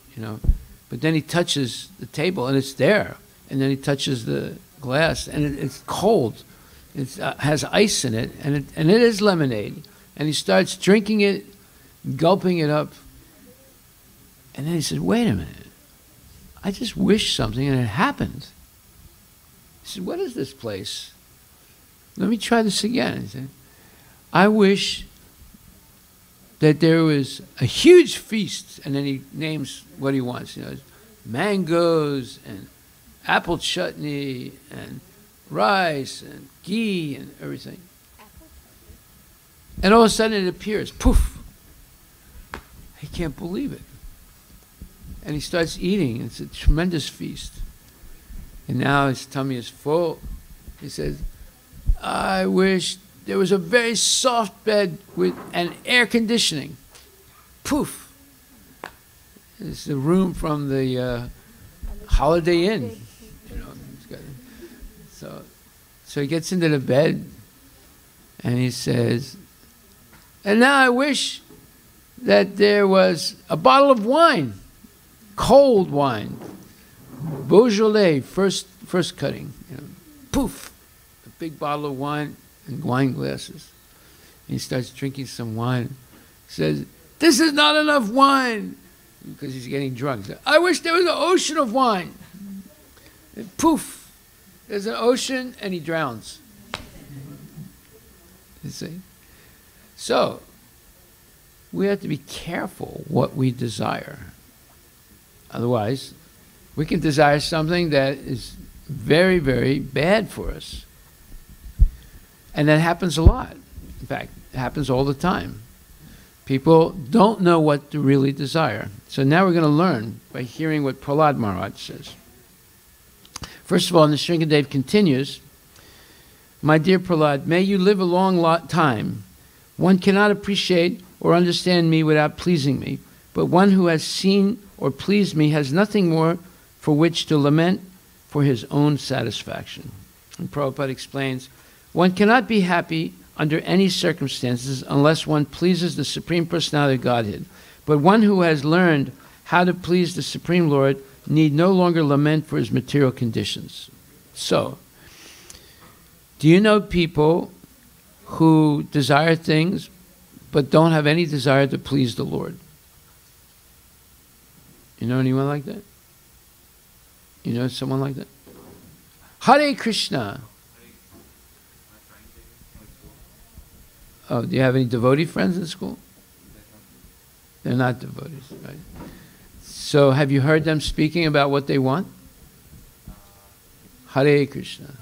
But then he touches the table, and it's there. And then he touches the glass, and it's cold. It has ice in it, and it is lemonade. And he starts drinking it, gulping it up. And then he said, wait a minute. I just wished something, and it happened. He said, what is this place? Let me try this again. He said, I wish that there was a huge feast. And then he names what he wants. Mangoes and apple chutney and rice and ghee and everything. And all of a sudden it appears, poof. He can't believe it. And he starts eating. It's a tremendous feast. And now his tummy is full. He says, I wish there was a very soft bed with an air conditioning. Poof. It's the room from the Holiday Inn. So he gets into the bed and he says, and now I wish that there was a bottle of wine, cold wine, Beaujolais, first cutting. Poof, a big bottle of wine and wine glasses. And he starts drinking some wine. He says, this is not enough wine, because he's getting drunk. He says, I wish there was an ocean of wine. And poof, there's an ocean, and he drowns. You see? So, we have to be careful what we desire. Otherwise, we can desire something that is very, very bad for us. And that happens a lot. In fact, it happens all the time. People don't know what to really desire. So now we're going to learn by hearing what Prahlad Maharaj says. First of all, Nrsingadev continues, my dear Prahlad, may you live a long time. One cannot appreciate or understand me without pleasing me, but one who has seen or pleased me has nothing more for which to lament for his own satisfaction. And Prabhupada explains, one cannot be happy under any circumstances unless one pleases the Supreme Personality of Godhead. But one who has learned how to please the Supreme Lord need no longer lament for his material conditions. So, do you know people who desire things but don't have any desire to please the Lord? You know anyone like that? You know someone like that? Hare Krishna. Oh, do you have any devotee friends in school? They're not devotees, right? So have you heard them speaking about what they want? Hare Krishna.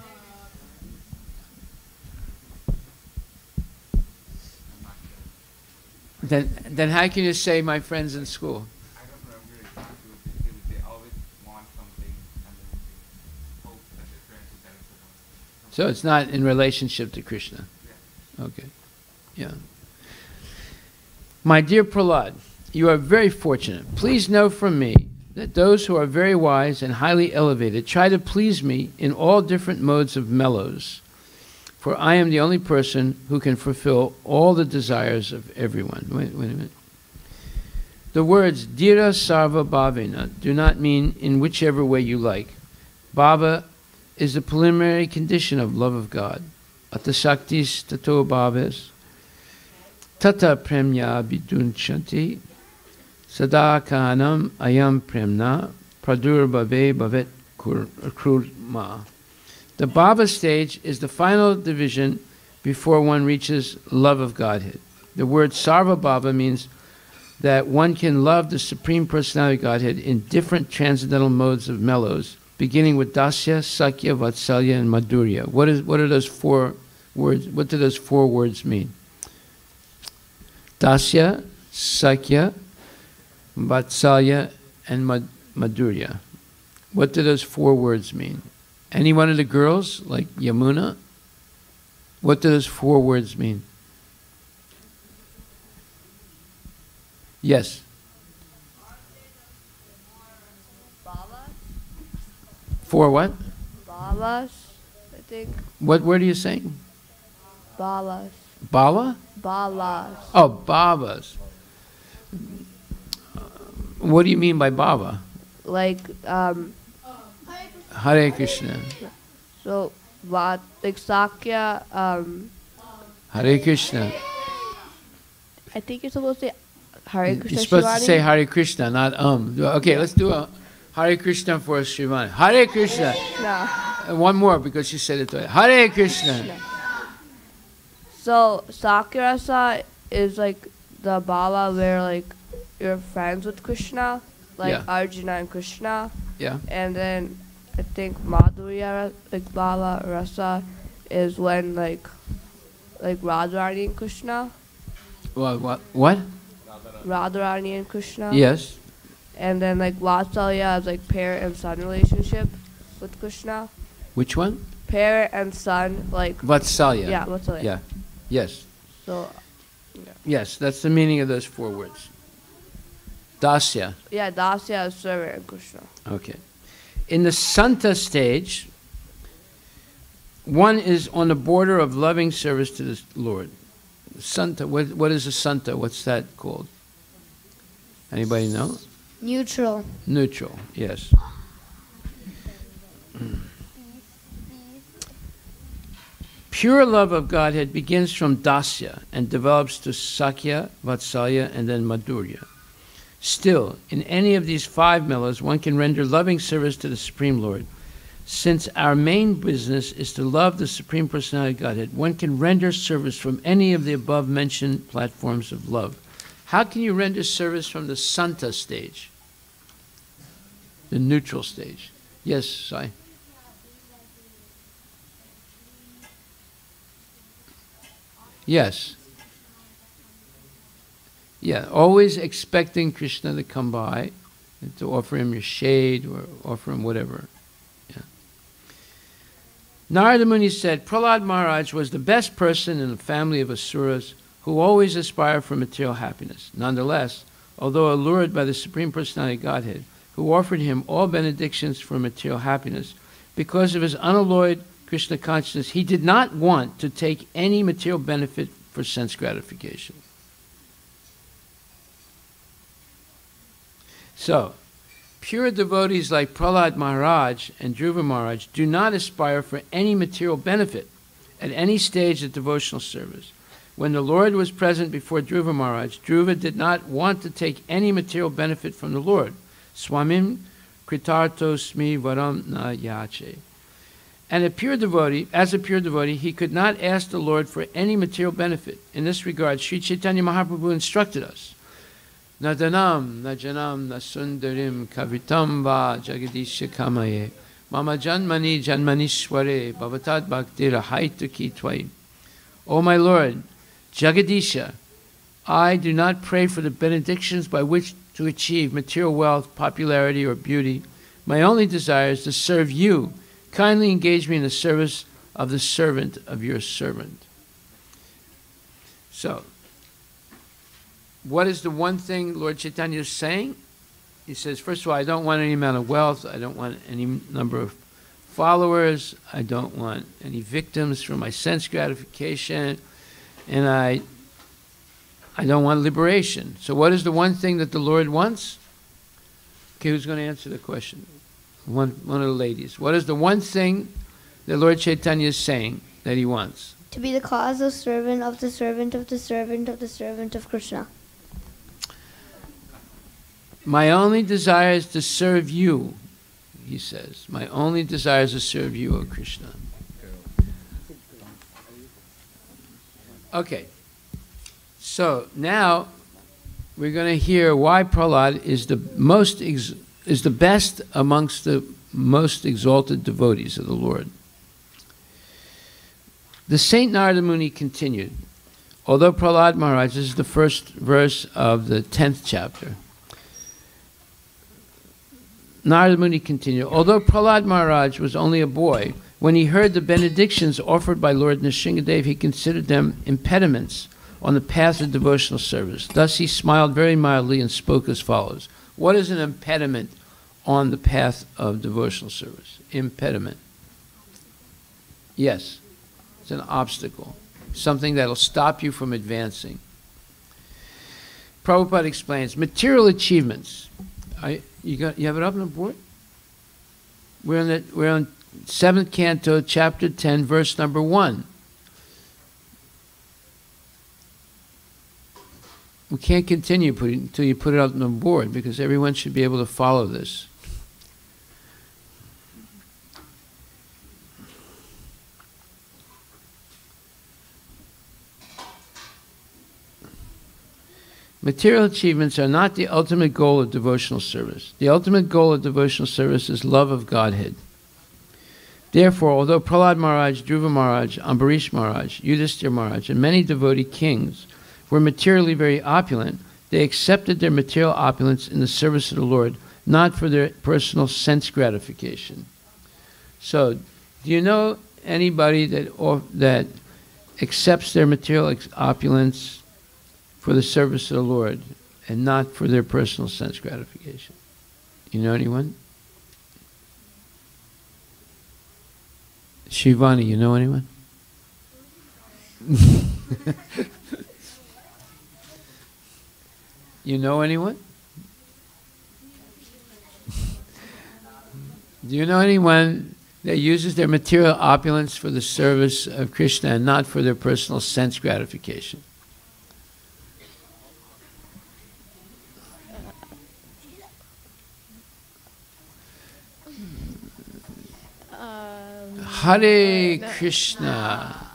Then how can you say my friends in school? I don't remember exactly what they always want something and then they hope that their parents will benefit. So it's not in relationship to Krishna. Yeah. Okay. Yeah. My dear Prahlad, you are very fortunate. Please know from me that those who are very wise and highly elevated try to please me in all different modes of mellows, for I am the only person who can fulfill all the desires of everyone. Wait a minute. The words Dhira Sarva Bhavena do not mean in whichever way you like. Bhava is the preliminary condition of love of God. Atasaktis tato bhaves tata premya vidunchanti sadakanam ayam premna pradurbhave bhavet krurma. The bhava stage is the final division before one reaches love of Godhead. The word sarva bhava means that one can love the Supreme Personality of Godhead in different transcendental modes of mellows, beginning with dasya, sakya, vatsalya, and madhurya. What are those four words? What do those four words mean? Dasya, sakya, vatsalya, and madhurya. What do those four words mean? Any one of the girls, like Yamuna? What do those four words mean? Yes. 4 what? Balas, I think. What word are you saying? Balas. Bala? Balas. Oh, Babas. What do you mean by Baba? Like, Hare Krishna. so, like Sakya, Hare Krishna. I think you're supposed to say Hare Krishna. You're supposed to Shivani. say Hare Krishna, not Okay, let's do a Hare Krishna for Shivani. Hare Krishna. No. And one more because she said it twice. Hare Krishna. So, Sakyarasa is like the Bala where like you're friends with Krishna, like Yeah. Arjuna and Krishna. Yeah. And then I think Madhurya, like Bala Rasa, is when like Radharani and Krishna. What? Radharani and Krishna. Yes. And then like Vatsalya is like parent and son relationship with Krishna. Which one? Parent and son, like Vatsalya. Yeah, Vatsalya. Yeah. Yes. So Yes, that's the meaning of those 4 words. Dasya. yeah, Dasya is servant and Krishna. Okay. In the Santa stage, one is on the border of loving service to the Lord. Santa, what is a Santa? What's that called? Anybody know? Neutral. Neutral, yes. Pure love of Godhead begins from Dasya and develops to Sakya, Vatsalya, and then Madhurya. Still, in any of these 5 millas, one can render loving service to the Supreme Lord. Since our main business is to love the Supreme Personality of Godhead, one can render service from any of the above-mentioned platforms of love. How can you render service from the Santa stage? The neutral stage. Yes, Sai? Yes. Yeah, always expecting Krishna to come by and to offer him your shade or offer him whatever. Yeah. Narada Muni said, Prahlad Maharaj was the best person in the family of Asuras who always aspired for material happiness. Nonetheless, although allured by the Supreme Personality of Godhead, who offered him all benedictions for material happiness, because of his unalloyed Krishna consciousness, he did not want to take any material benefit for sense gratification. So, pure devotees like Prahlad Maharaj and Dhruva Maharaj do not aspire for any material benefit at any stage of devotional service. When the Lord was present before Dhruva Maharaj, Dhruva did not want to take any material benefit from the Lord. Swamim kritartosmi varam na yache. And as a pure devotee, he could not ask the Lord for any material benefit. In this regard, Sri Chaitanya Mahaprabhu instructed us. Nadanam, najanam, nasundarim, kavitam va jagadisha kamaye, mama janmani janmanishware, bhavatad bhaktira haituki twai. O my Lord, Jagadisha, I do not pray for the benedictions by which to achieve material wealth, popularity, or beauty. My only desire is to serve you. Kindly engage me in the service of the servant of your servant. So, what is the one thing Lord Chaitanya is saying? He says, first of all, I don't want any amount of wealth. I don't want any number of followers. I don't want any victims for my sense gratification. And I don't want liberation. So what is the one thing that the Lord wants? Okay, who's going to answer the question? One of the ladies. What is the one thing that Lord Chaitanya is saying that he wants? To be the cause of servant of the servant of the servant of the servant of Krishna. My only desire is to serve you, he says. My only desire is to serve you, O Krishna. Okay. So now we're going to hear why Prahlad is the best amongst the most exalted devotees of the Lord. The Saint Narada Muni continued, although Prahlad Maharaj, this is the first verse of the 10th chapter. Narada Muni continued, although Prahlad Maharaj was only a boy, when he heard the benedictions offered by Lord Nrsingadev, he considered them impediments on the path of devotional service. Thus he smiled very mildly and spoke as follows. What is an impediment on the path of devotional service. Impediment. Yes, it's an obstacle, something that'll stop you from advancing. Prabhupada explains, material achievements. You have it up on the board? We're on 7th Canto, Chapter 10, verse number 1. We can't continue until you put it up on the board, because everyone should be able to follow this. Material achievements are not the ultimate goal of devotional service. The ultimate goal of devotional service is love of Godhead. Therefore, although Prahlad Maharaj, Dhruva Maharaj, Ambarish Maharaj, Yudhishthira Maharaj, and many devotee kings were materially very opulent, they accepted their material opulence in the service of the Lord, not for their personal sense gratification. So, do you know anybody that accepts their material opulence for the service of the Lord and not for their personal sense gratification? You know anyone? Shivani, you know anyone? You know anyone? Do you know anyone that uses their material opulence for the service of Krishna and not for their personal sense gratification? Hare Krishna.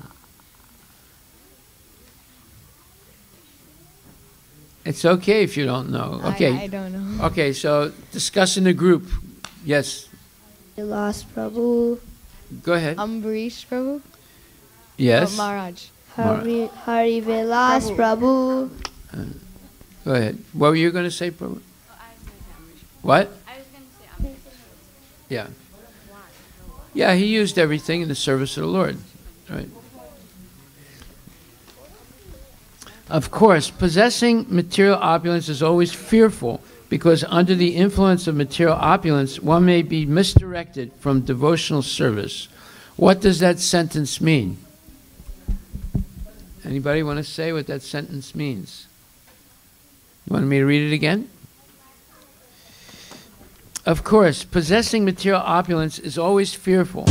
It's okay if you don't know. Okay. I don't know. Okay, so discuss in the group. Yes. Harivilas Prabhu. Go ahead. Ambarish Prabhu? Yes. Oh, Maharaj. Harivilas Prabhu. Go ahead. What were you going to say, Prabhu? What? I was going to say Yeah. Yeah, he used everything in the service of the Lord. Right. Of course, possessing material opulence is always fearful, because under the influence of material opulence, one may be misdirected from devotional service. What does that sentence mean? Anybody want to say what that sentence means? You want me to read it again? Of course, possessing material opulence is always fearful.